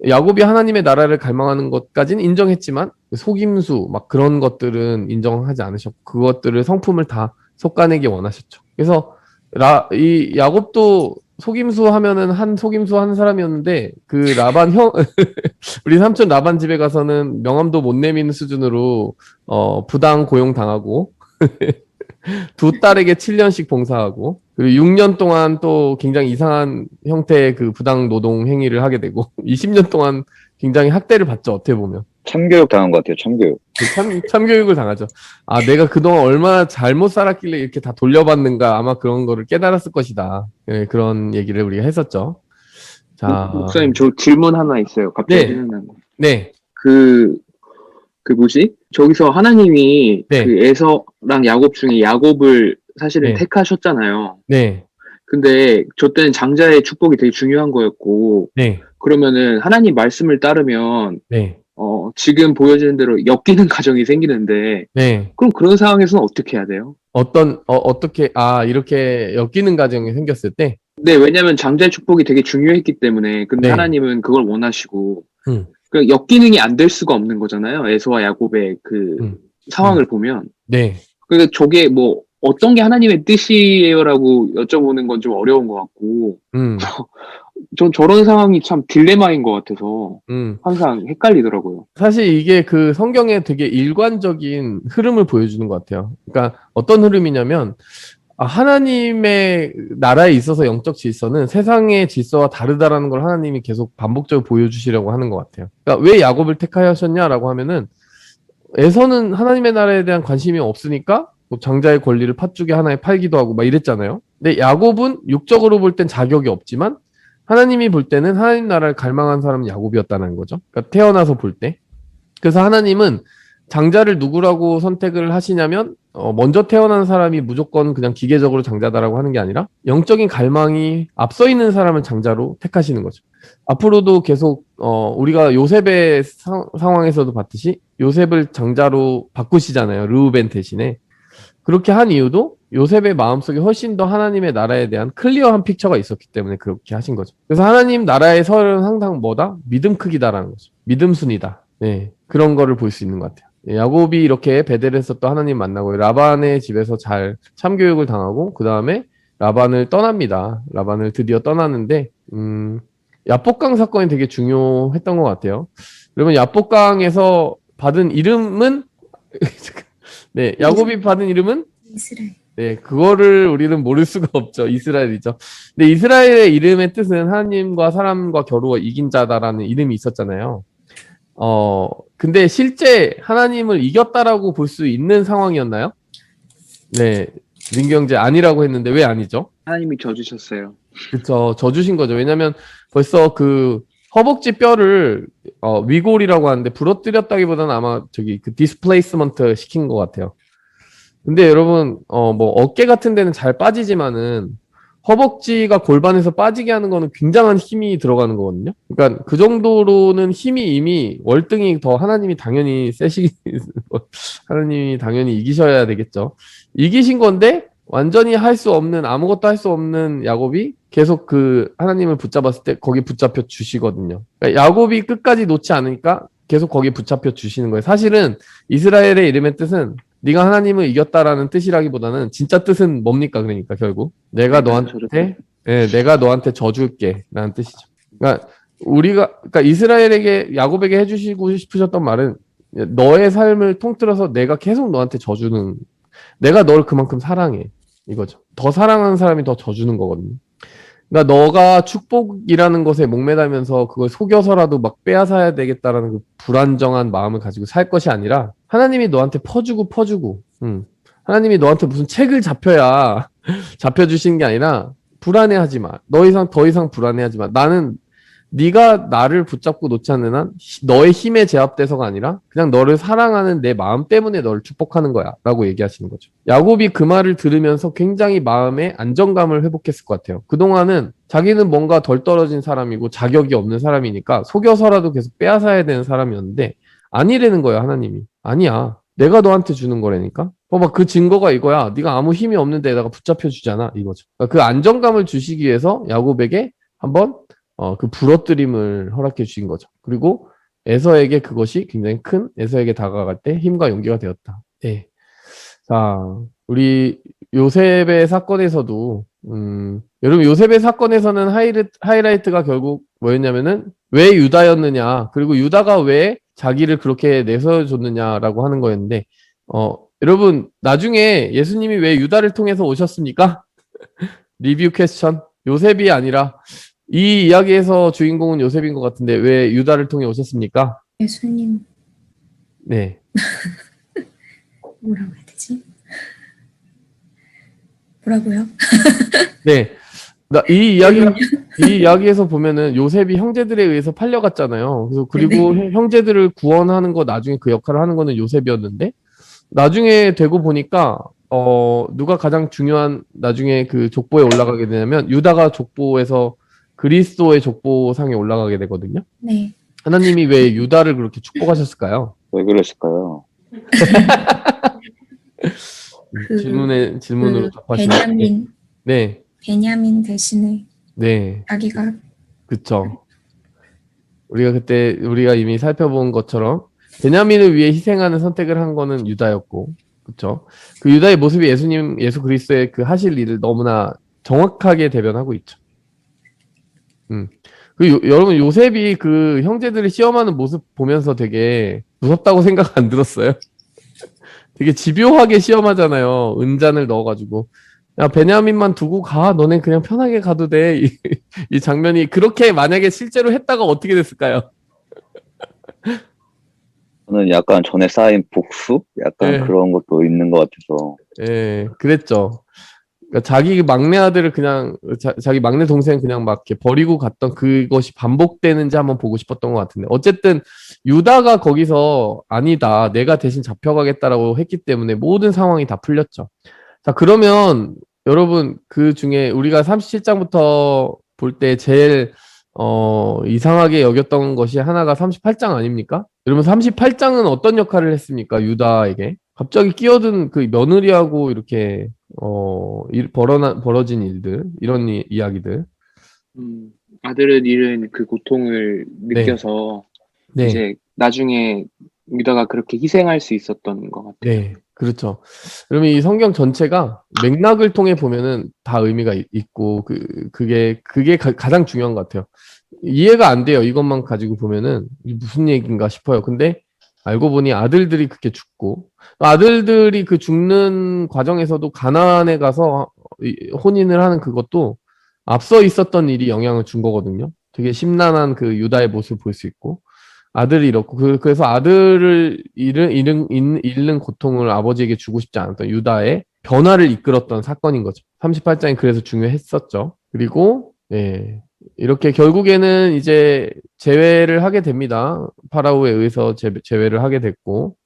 야곱이 하나님의 나라를 갈망하는 것까지는 인정했지만 속임수 막 그런 것들은 인정하지 않으셨고 그것들을 성품을 다 솎아내기 원하셨죠. 그래서 이 야곱도 속임수 하면은 속임수 하는 사람이었는데 그 라반 우리 삼촌 라반 집에 가서는 명함도 못 내미는 수준으로 부당 고용 당하고 두 딸에게 7년씩 봉사하고 그리고 6년 동안 또 굉장히 이상한 형태의 그 부당 노동 행위를 하게 되고 20년 동안 굉장히 학대를 받죠. 어떻게 보면 참교육 당한 것 같아요. 참교육. 참교육을 당하죠. 내가 그동안 얼마나 잘못 살았길래 이렇게 다 돌려받는가, 아마 그런 거를 깨달았을 것이다. 네, 그런 얘기를 우리가 했었죠. 자, 목사님, 저 질문 하나 있어요. 갑자기 네. 생각나는 거. 네, 그 뭐지? 저기서 하나님이 네. 그 에서랑 야곱 중에 야곱을 사실은 네. 택하셨잖아요. 네, 근데 저 때는 장자의 축복이 되게 중요한 거였고, 네, 그러면은 하나님 말씀을 따르면, 네, 지금 보여지는 대로 엮이는 가정이 생기는데, 네. 그럼 그런 상황에서는 어떻게 해야 돼요? 어떻게, 이렇게 엮이는 가정이 생겼을 때, 네, 왜냐면 장자의 축복이 되게 중요했기 때문에, 근데 네. 하나님은 그걸 원하시고, 음, 그 엮기능이 안 될 수가 없는 거잖아요. 에서와 야곱의 그 음, 상황을 보면. 네. 그러니까 저게 뭐 어떤 게 하나님의 뜻이에요라고 여쭤보는 건 좀 어려운 것 같고, 음, 전 저런 상황이 참 딜레마인 것 같아서 음. 항상 헷갈리더라고요. 사실 이게 그 성경의 되게 일관적인 흐름을 보여주는 것 같아요. 그러니까 어떤 흐름이냐면, 하나님의 나라에 있어서 영적 질서는 세상의 질서와 다르다라는 걸 하나님이 계속 반복적으로 보여주시려고 하는 것 같아요. 그러니까 왜 야곱을 택하셨냐라고 하면은 에서는 하나님의 나라에 대한 관심이 없으니까 뭐 장자의 권리를 팥죽에 하나에 팔기도 하고 막 이랬잖아요. 근데 야곱은 육적으로 볼 땐 자격이 없지만 하나님이 볼 때는 하나님 나라를 갈망한 사람은 야곱이었다는 거죠. 그러니까 태어나서 볼 때. 그래서 하나님은 장자를 누구라고 선택을 하시냐면 먼저 태어난 사람이 무조건 그냥 기계적으로 장자다라고 하는 게 아니라 영적인 갈망이 앞서 있는 사람을 장자로 택하시는 거죠. 앞으로도 계속 우리가 요셉의 상황에서도 봤듯이 요셉을 장자로 바꾸시잖아요. 르우벤 대신에. 그렇게 한 이유도 요셉의 마음속에 훨씬 더 하나님의 나라에 대한 클리어한 픽처가 있었기 때문에 그렇게 하신 거죠. 그래서 하나님 나라의 설은 항상 뭐다? 믿음 크기다라는 거죠. 믿음 순이다. 네, 그런 거를 볼 수 있는 것 같아요. 야곱이 이렇게 베델에서 또 하나님 만나고 라반의 집에서 잘 참교육을 당하고 그 다음에 라반을 떠납니다. 라반을 드디어 떠나는데 야복강 사건이 되게 중요했던 것 같아요. 여러분 야복강에서 받은 이름은 네, 야곱이 받은 이름은 이스라엘. 네, 그거를 우리는 모를 수가 없죠. 이스라엘이죠. 근데 이스라엘의 이름의 뜻은 하나님과 사람과 겨루어 이긴 자다라는 이름이 있었잖아요. 근데 실제 하나님을 이겼다라고 볼 수 있는 상황이었나요? 네, 민경제 아니라고 했는데 왜 아니죠? 하나님이 져주셨어요. 그쵸, 져주신 거죠. 왜냐면 벌써 그 허벅지 뼈를 위골이라고 하는데 부러뜨렸다기보다는 아마 저기 그 디스플레이스먼트 시킨 것 같아요. 근데 여러분 뭐 어깨 같은 데는 잘 빠지지만은 허벅지가 골반에서 빠지게 하는 거는 굉장한 힘이 들어가는 거거든요. 그러니까 그 정도로는 힘이 이미 월등히 더 하나님이 당연히 하나님이 당연히 이기셔야 되겠죠. 이기신 건데 완전히 할 수 없는 아무것도 할 수 없는 야곱이 계속 그 하나님을 붙잡았을 때 거기 붙잡혀 주시거든요. 그러니까 야곱이 끝까지 놓지 않으니까 계속 거기 붙잡혀 주시는 거예요. 사실은 이스라엘의 이름의 뜻은 네가 하나님을 이겼다라는 뜻이라기보다는 진짜 뜻은 뭡니까? 그러니까 결국 내가 내가 너한테 져줄게 라는 뜻이죠. 그러니까 그러니까 이스라엘에게 야곱에게 해주시고 싶으셨던 말은 너의 삶을 통틀어서 내가 계속 너한테 져주는 내가 너를 그만큼 사랑해 이거죠. 더 사랑하는 사람이 더 져주는 거거든요. 그러니까 너가 축복이라는 것에 목매달면서 그걸 속여서라도 막 빼앗아야 되겠다라는 그 불안정한 마음을 가지고 살 것이 아니라 하나님이 너한테 퍼주고 하나님이 너한테 무슨 책을 잡혀야 잡혀주시는 게 아니라 불안해하지 마. 더 이상 불안해하지 마. 나는 네가 나를 붙잡고 놓지 않는 한 너의 힘에 제압돼서가 아니라 그냥 너를 사랑하는 내 마음 때문에 너를 축복하는 거야 라고 얘기하시는 거죠. 야곱이 그 말을 들으면서 굉장히 마음의 안정감을 회복했을 것 같아요. 그동안은 자기는 뭔가 덜 떨어진 사람이고 자격이 없는 사람이니까 속여서라도 계속 빼앗아야 되는 사람이었는데 아니라는 거야. 하나님이. 아니야. 내가 너한테 주는 거라니까. 봐봐, 그 증거가 이거야. 네가 아무 힘이 없는 데다가 붙잡혀 주잖아 이거죠. 그러니까 그 안정감을 주시기 위해서 야곱에게 한번 그 부러뜨림을 허락해 주신 거죠. 그리고 에서에게 그것이 굉장히 큰 에서에게 다가갈 때 힘과 용기가 되었다. 네. 자, 우리 요셉의 사건에서도 여러분 요셉의 사건에서는 하이라이트가 결국 뭐였냐면은 왜 유다였느냐 그리고 유다가 왜 자기를 그렇게 내세워줬느냐라고 하는 거였는데 여러분 나중에 예수님이 왜 유다를 통해서 오셨습니까? 리뷰 퀘스천 요셉이 아니라 이 이야기에서 주인공은 요셉인 것 같은데 왜 유다를 통해 오셨습니까? 예수님 네. 뭐라고 해야 되지? 뭐라고요? 네. 이 이야기 이 이야기에서 보면은 요셉이 형제들에 의해서 팔려갔잖아요. 그래서 그리고 네네. 형제들을 구원하는 거 나중에 그 역할을 하는 거는 요셉이었는데 나중에 되고 보니까 누가 가장 중요한 나중에 그 족보에 올라가게 되냐면 유다가 족보에서 그리스도의 족보상에 올라가게 되거든요. 네. 하나님이 왜 유다를 그렇게 축복하셨을까요? 왜 그랬을까요? 그, 질문으로 답하시면 네, 베냐민 대신에 네, 자기가 그쵸. 우리가 이미 살펴본 것처럼 베냐민을 위해 희생하는 선택을 한 거는 유다였고, 그쵸. 그 유다의 모습이 예수 그리스도의 그 하실 일을 너무나 정확하게 대변하고 있죠. 여러분 요셉이 그 형제들을 시험하는 모습 보면서 되게 무섭다고 생각 안 들었어요? 되게 집요하게 시험하잖아요. 은잔을 넣어가지고. 야, 베냐민만 두고 가. 너네 그냥 편하게 가도 돼. 이 장면이 그렇게 만약에 실제로 했다가 어떻게 됐을까요? 저는 약간 전에 쌓인 복수? 약간 예, 그런 것도 있는 것 같아서. 예, 그랬죠. 그러니까 자기 막내 아들을 그냥, 자기 막내 동생 그냥 막 이렇게 버리고 갔던 그것이 반복되는지 한번 보고 싶었던 것 같은데. 어쨌든, 유다가 거기서 아니다. 내가 대신 잡혀가겠다라고 했기 때문에 모든 상황이 다 풀렸죠. 자, 그러면 여러분 그 중에 우리가 37장부터 볼 때 제일 이상하게 여겼던 것이 하나가 38장 아닙니까? 여러분 38장은 어떤 역할을 했습니까? 유다에게. 갑자기 끼어든 그 며느리하고 이렇게 벌어진 일들, 이런 이야기들. 아들을 잃은 그 고통을 네. 느껴서 네. 이제 나중에 유다가 그렇게 희생할 수 있었던 것 같아요. 네, 그렇죠. 그러면 이 성경 전체가 맥락을 통해 보면은 다 의미가 있고, 그게 가장 중요한 것 같아요. 이해가 안 돼요. 이것만 가지고 보면은 이게 무슨 얘기인가 싶어요. 근데 알고 보니 아들들이 그렇게 죽고, 아들들이 그 죽는 과정에서도 가나안에 가서 혼인을 하는 그것도 앞서 있었던 일이 영향을 준 거거든요. 되게 심란한 그 유다의 모습을 볼 수 있고. 아들이 잃었고 그래서 아들을 잃는 고통을 아버지에게 주고 싶지 않았던 유다의 변화를 이끌었던 사건인 거죠. 38장이 그래서 중요했었죠. 그리고 예, 이렇게 결국에는 이제 제외를 하게 됩니다. 파라오에 의해서 제외를 하게 됐고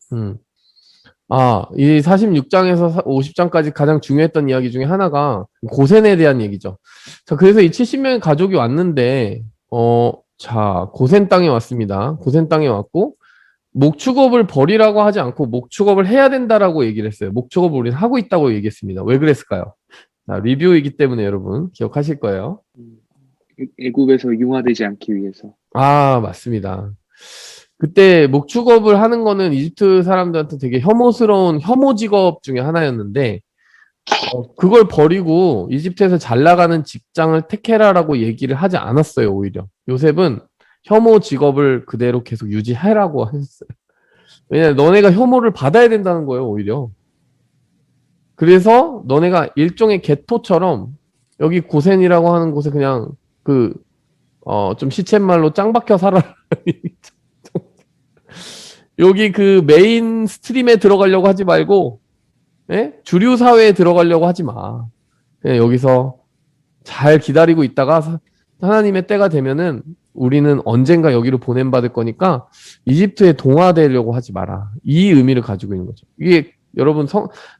이 46장에서 50장까지 가장 중요했던 이야기 중에 하나가 고센에 대한 얘기죠. 자, 그래서 이 70명의 가족이 왔는데 자, 고센 땅에 왔습니다. 고센 땅에 왔고, 목축업을 버리라고 하지 않고 목축업을 해야 된다라고 얘기를 했어요. 목축업을 우리는 하고 있다고 얘기했습니다. 왜 그랬을까요? 자, 리뷰이기 때문에 여러분 기억하실 거예요. 애굽에서 융화되지 않기 위해서. 맞습니다. 그때 목축업을 하는 거는 이집트 사람들한테 되게 혐오스러운 혐오 직업 중에 하나였는데, 그걸 버리고 이집트에서 잘 나가는 직장을 택해라라고 얘기를 하지 않았어요, 오히려. 요셉은 혐오 직업을 그대로 계속 유지해라고 했어요. 왜냐면 너네가 혐오를 받아야 된다는 거예요, 오히려. 그래서 너네가 일종의 개토처럼 여기 고센이라고 하는 곳에 그냥 좀 시쳇말로 짱 박혀 살아라. 여기 그 메인 스트림에 들어가려고 하지 말고, 예? 주류 사회에 들어가려고 하지 마. 그냥 여기서 잘 기다리고 있다가 하나님의 때가 되면은 우리는 언젠가 여기로 보냄받을 거니까 이집트에 동화되려고 하지 마라. 이 의미를 가지고 있는 거죠. 이게 여러분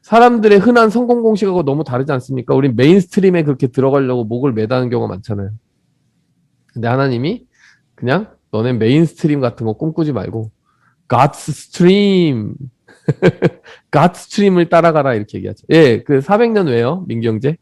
사람들의 흔한 성공 공식하고 너무 다르지 않습니까? 우리 메인스트림에 그렇게 들어가려고 목을 매다는 경우가 많잖아요. 근데 하나님이 그냥 너네 메인스트림 같은 거 꿈꾸지 말고 God's stream, God's stream을 따라가라 이렇게 얘기하죠. 예, 그 400년 왜요? 민경제?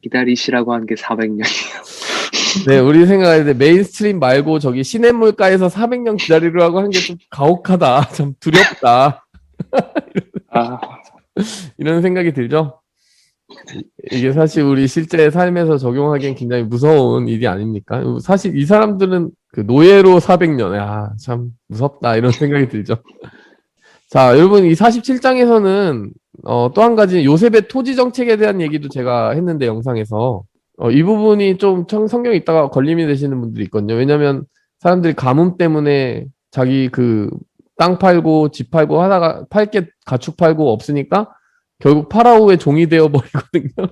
기다리시라고 한 게 400년이에요. 네, 우리 생각할 때 메인스트림 말고 저기 시냇물가에서 400년 기다리라고 하는 게 좀 가혹하다. 참 두렵다. 이런 생각이 들죠? 이게 사실 우리 실제 삶에서 적용하기엔 굉장히 무서운 일이 아닙니까? 사실 이 사람들은 그 노예로 400년, 참 무섭다. 이런 생각이 들죠? 자, 여러분, 이 47장에서는 또 한 가지 요셉의 토지 정책에 대한 얘기도 제가 했는데 영상에서 이 부분이 좀 성경에 있다가 걸림이 되시는 분들이 있거든요. 왜냐면 사람들이 가뭄 때문에 자기 그 땅 팔고 집 팔고 하다가 가축 팔고 없으니까 결국 파라오의 종이 되어 버리거든요.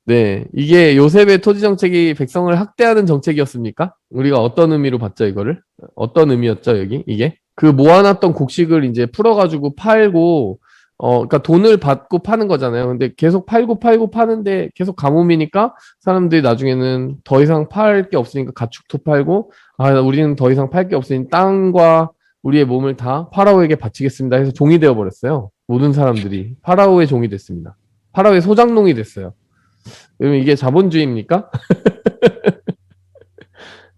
네, 이게 요셉의 토지 정책이 백성을 학대하는 정책이었습니까? 우리가 어떤 의미로 봤죠, 이거를? 어떤 의미였죠, 여기? 이게? 그 모아놨던 곡식을 이제 풀어가지고 팔고, 그러니까 돈을 받고 파는 거잖아요. 근데 계속 팔고 팔고 파는데 계속 가뭄이니까 사람들이 나중에는 더 이상 팔 게 없으니까 가축도 팔고, 아, 우리는 더 이상 팔 게 없으니 땅과 우리의 몸을 다 파라오에게 바치겠습니다 해서 종이 되어 버렸어요. 모든 사람들이 파라오의 종이 됐습니다. 파라오의 소장농이 됐어요. 그러면 이게 자본주의입니까?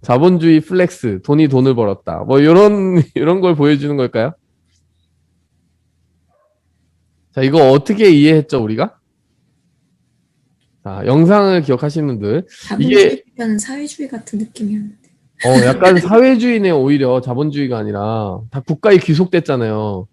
자본주의 플렉스, 돈이 돈을 벌었다. 뭐 이런 걸 보여주는 걸까요? 자, 이거 어떻게 이해했죠, 우리가? 자, 영상을 기억하시는 분들. 자본주의는 사회주의 같은 느낌이었는데. 약간 사회주의네, 오히려 자본주의가 아니라. 다 국가에 귀속됐잖아요.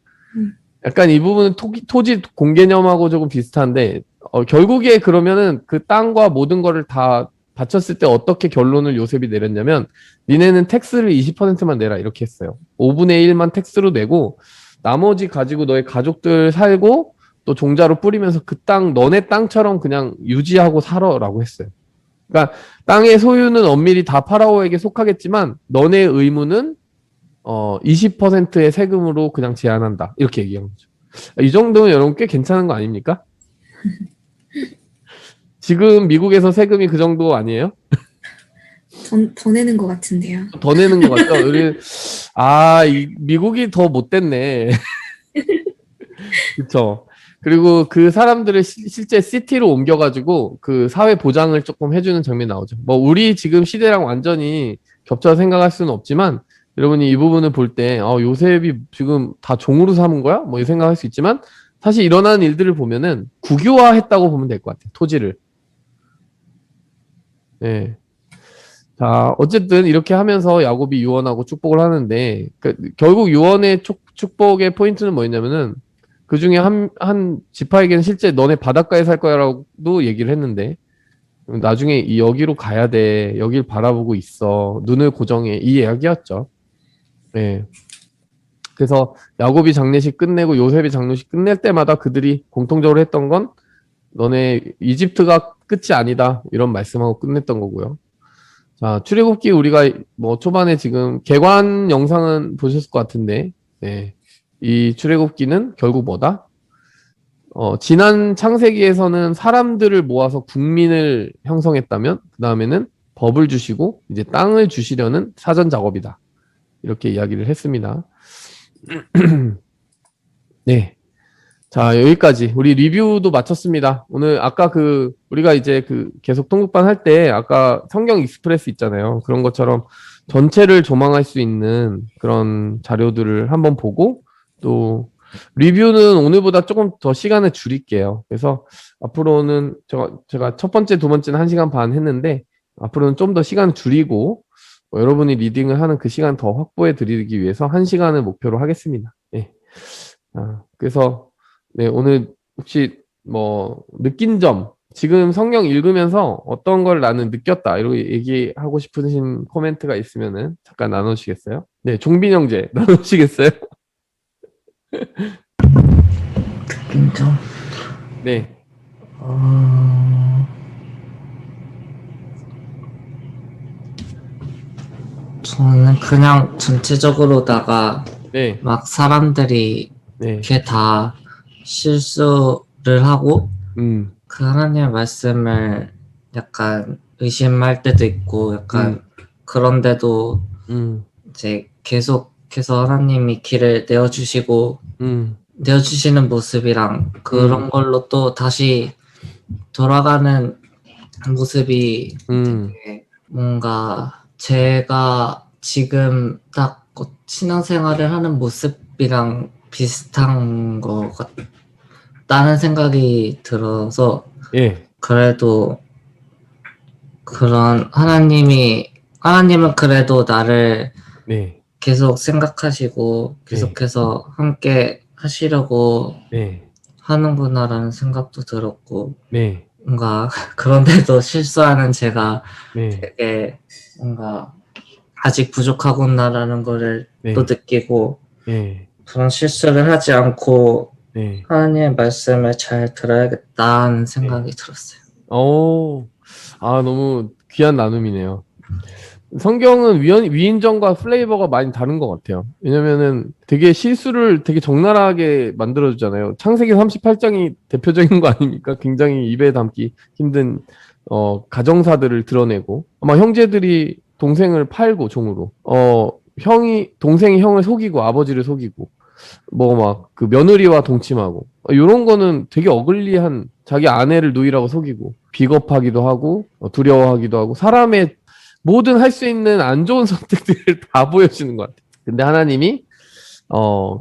약간 이 부분은 토지 공개념하고 조금 비슷한데, 결국에 그러면은 그 땅과 모든 거를 다 바쳤을 때 어떻게 결론을 요셉이 내렸냐면, 니네는 텍스를 20%만 내라, 이렇게 했어요. 5분의 1만 텍스로 내고, 나머지 가지고 너의 가족들 살고, 또 종자로 뿌리면서 그 땅, 너네 땅처럼 그냥 유지하고 살아라고 했어요. 그러니까 땅의 소유는 엄밀히 다 파라오에게 속하겠지만, 너네 의무는 20%의 세금으로 그냥 제한한다. 이렇게 얘기한 거죠. 이 정도면 여러분 꽤 괜찮은 거 아닙니까? 지금 미국에서 세금이 그 정도 아니에요? 더 내는 것 같은데요. 더 내는 것 같죠? 미국이 더 못됐네. 그쵸. 그리고 그 사람들을 실제 시티로 옮겨가지고 그 사회 보장을 조금 해주는 장면이 나오죠. 뭐, 우리 지금 시대랑 완전히 겹쳐 생각할 수는 없지만, 여러분이 이 부분을 볼 때, 요셉이 지금 다 종으로 삼은 거야? 뭐, 이 생각할 수 있지만, 사실 일어나는 일들을 보면은 국유화 했다고 보면 될 것 같아요. 토지를. 네. 자, 어쨌든 이렇게 하면서 야곱이 유언하고 축복을 하는데, 결국 유언의 축복의 포인트는 뭐였냐면은, 그 중에 한 지파에게는 실제 너네 바닷가에 살 거야라고도 얘기를 했는데, 나중에 여기로 가야 돼. 여길 바라보고 있어. 눈을 고정해. 이 이야기였죠. 네. 그래서 야곱이 장례식 끝내고 요셉이 장례식 끝낼 때마다 그들이 공통적으로 했던 건 너네 이집트가 끝이 아니다. 이런 말씀하고 끝냈던 거고요. 자, 출애굽기 우리가 뭐 초반에 지금 개관 영상은 보셨을 것 같은데, 네. 이 출애굽기는 결국 뭐다? 지난 창세기에서는 사람들을 모아서 국민을 형성했다면, 그 다음에는 법을 주시고, 이제 땅을 주시려는 사전 작업이다. 이렇게 이야기를 했습니다. 네. 자, 여기까지. 우리 리뷰도 마쳤습니다. 오늘 아까 우리가 이제 계속 통독반 할 때, 아까 성경 익스프레스 있잖아요. 그런 것처럼 전체를 조망할 수 있는 그런 자료들을 한번 보고, 또, 리뷰는 오늘보다 조금 더 시간을 줄일게요. 그래서 앞으로는 제가 첫 번째, 두 번째는 1시간 반 했는데, 앞으로는 좀 더 시간을 줄이고, 여러분이 리딩을 하는 그 시간 더 확보해 드리기 위해서 1시간을 목표로 하겠습니다. 네. 그래서, 네, 오늘 혹시 뭐, 느낀 점, 지금 성경 읽으면서 어떤 걸 나는 느꼈다, 이렇게 얘기하고 싶으신 코멘트가 있으면은 잠깐 나눠주시겠어요? 네, 종빈 형제, 나눠주시겠어요? 느낀 점? 네. 저는 그냥 전체적으로다가 네. 막 사람들이 네. 이렇게 다 실수를 하고 그 하나님의 말씀을 약간 의심할 때도 있고 약간 그런데도 이제 계속해서 하나님이 길을 내어주시고 내어주시는 모습이랑 그런 걸로 또 다시 돌아가는 모습이 되게 뭔가 제가 지금 딱 신앙생활을 하는 모습이랑 비슷한 것 같다는 생각이 들어서 예. 그래도 그런 하나님은 그래도 나를 네. 계속 생각하시고 계속해서 함께 하시려고 네. 하는구나라는 생각도 들었고 네. 뭔가 그런데도 실수하는 제가 네. 되게 뭔가 아직 부족하구나라는 거를 네. 또 느끼고 네. 그런 실수를 하지 않고 네. 하나님의 말씀을 잘 들어야겠다는 생각이 들었어요. 너무 귀한 나눔이네요. 성경은 위인전과 플레이버가 많이 다른 것 같아요. 왜냐면은 되게 실수를 되게 적나라하게 만들어주잖아요. 창세기 38장이 대표적인 거 아닙니까? 굉장히 입에 담기 힘든, 가정사들을 드러내고, 아마 형제들이 동생을 팔고, 종으로, 동생이 형을 속이고, 아버지를 속이고, 뭐 막 그 며느리와 동침하고, 요런 거는 되게 어글리한 자기 아내를 누이라고 속이고, 비겁하기도 하고, 두려워하기도 하고, 사람의 모든 할 수 있는 안 좋은 선택들을 다 보여주는 것 같아요. 근데 하나님이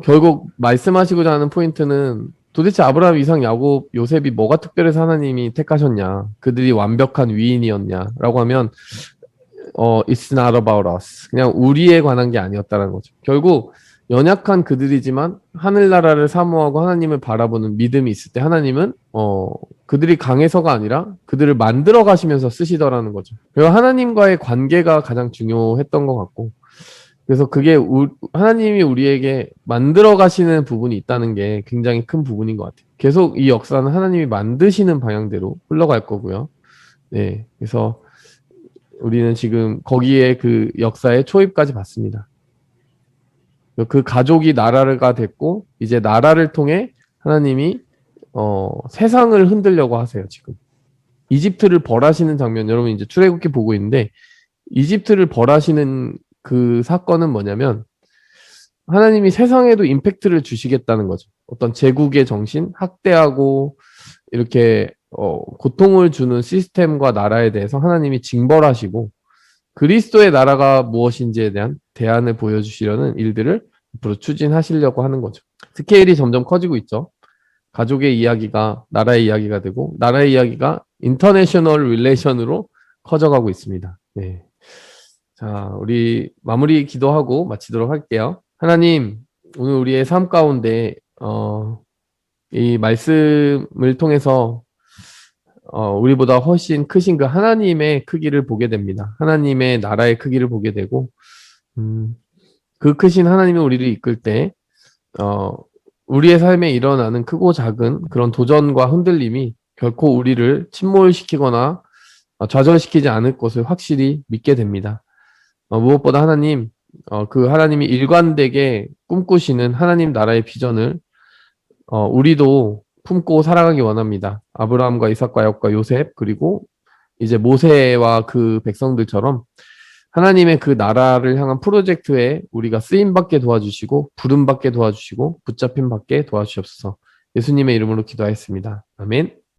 결국 말씀하시고자 하는 포인트는 도대체 아브라함, 이삭, 야곱, 요셉이 뭐가 특별해서 하나님이 택하셨냐, 그들이 완벽한 위인이었냐라고 하면 it's not about us, 그냥 우리에 관한 게 아니었다는 거죠. 결국 연약한 그들이지만 하늘나라를 사모하고 하나님을 바라보는 믿음이 있을 때 하나님은 그들이 강해서가 아니라 그들을 만들어 가시면서 쓰시더라는 거죠. 그리고 하나님과의 관계가 가장 중요했던 것 같고, 그래서 그게 하나님이 우리에게 만들어 가시는 부분이 있다는 게 굉장히 큰 부분인 것 같아요. 계속 이 역사는 하나님이 만드시는 방향대로 흘러갈 거고요. 네, 그래서 우리는 지금 거기에 그 역사의 초입까지 봤습니다. 그 가족이 나라가 됐고, 이제 나라를 통해 하나님이 세상을 흔들려고 하세요. 지금 이집트를 벌하시는 장면, 여러분 이제 출애굽기 보고 있는데, 이집트를 벌하시는 그 사건은 뭐냐면 하나님이 세상에도 임팩트를 주시겠다는 거죠. 어떤 제국의 정신, 학대하고 이렇게 고통을 주는 시스템과 나라에 대해서 하나님이 징벌하시고, 그리스도의 나라가 무엇인지에 대한 대안을 보여주시려는 일들을 앞으로 추진하시려고 하는 거죠. 스케일이 점점 커지고 있죠. 가족의 이야기가 나라의 이야기가 되고, 나라의 이야기가 인터내셔널 릴레이션으로 커져가고 있습니다. 네. 자, 우리 마무리 기도하고 마치도록 할게요. 하나님, 오늘 우리의 삶 가운데 이 말씀을 통해서 우리보다 훨씬 크신 그 하나님의 크기를 보게 됩니다. 하나님의 나라의 크기를 보게 되고, 그 크신 하나님이 우리를 이끌 때 우리의 삶에 일어나는 크고 작은 그런 도전과 흔들림이 결코 우리를 침몰시키거나 좌절시키지 않을 것을 확실히 믿게 됩니다. 무엇보다 하나님, 그 하나님이 일관되게 꿈꾸시는 하나님 나라의 비전을 우리도 품고 살아가기 원합니다. 아브라함과 이삭과 야곱과 요셉, 그리고 이제 모세와 그 백성들처럼 하나님의 그 나라를 향한 프로젝트에 우리가 쓰임받게 도와주시고, 부름받게 도와주시고, 붙잡힘받게 도와주시옵소서. 예수님의 이름으로 기도하였습니다. 아멘.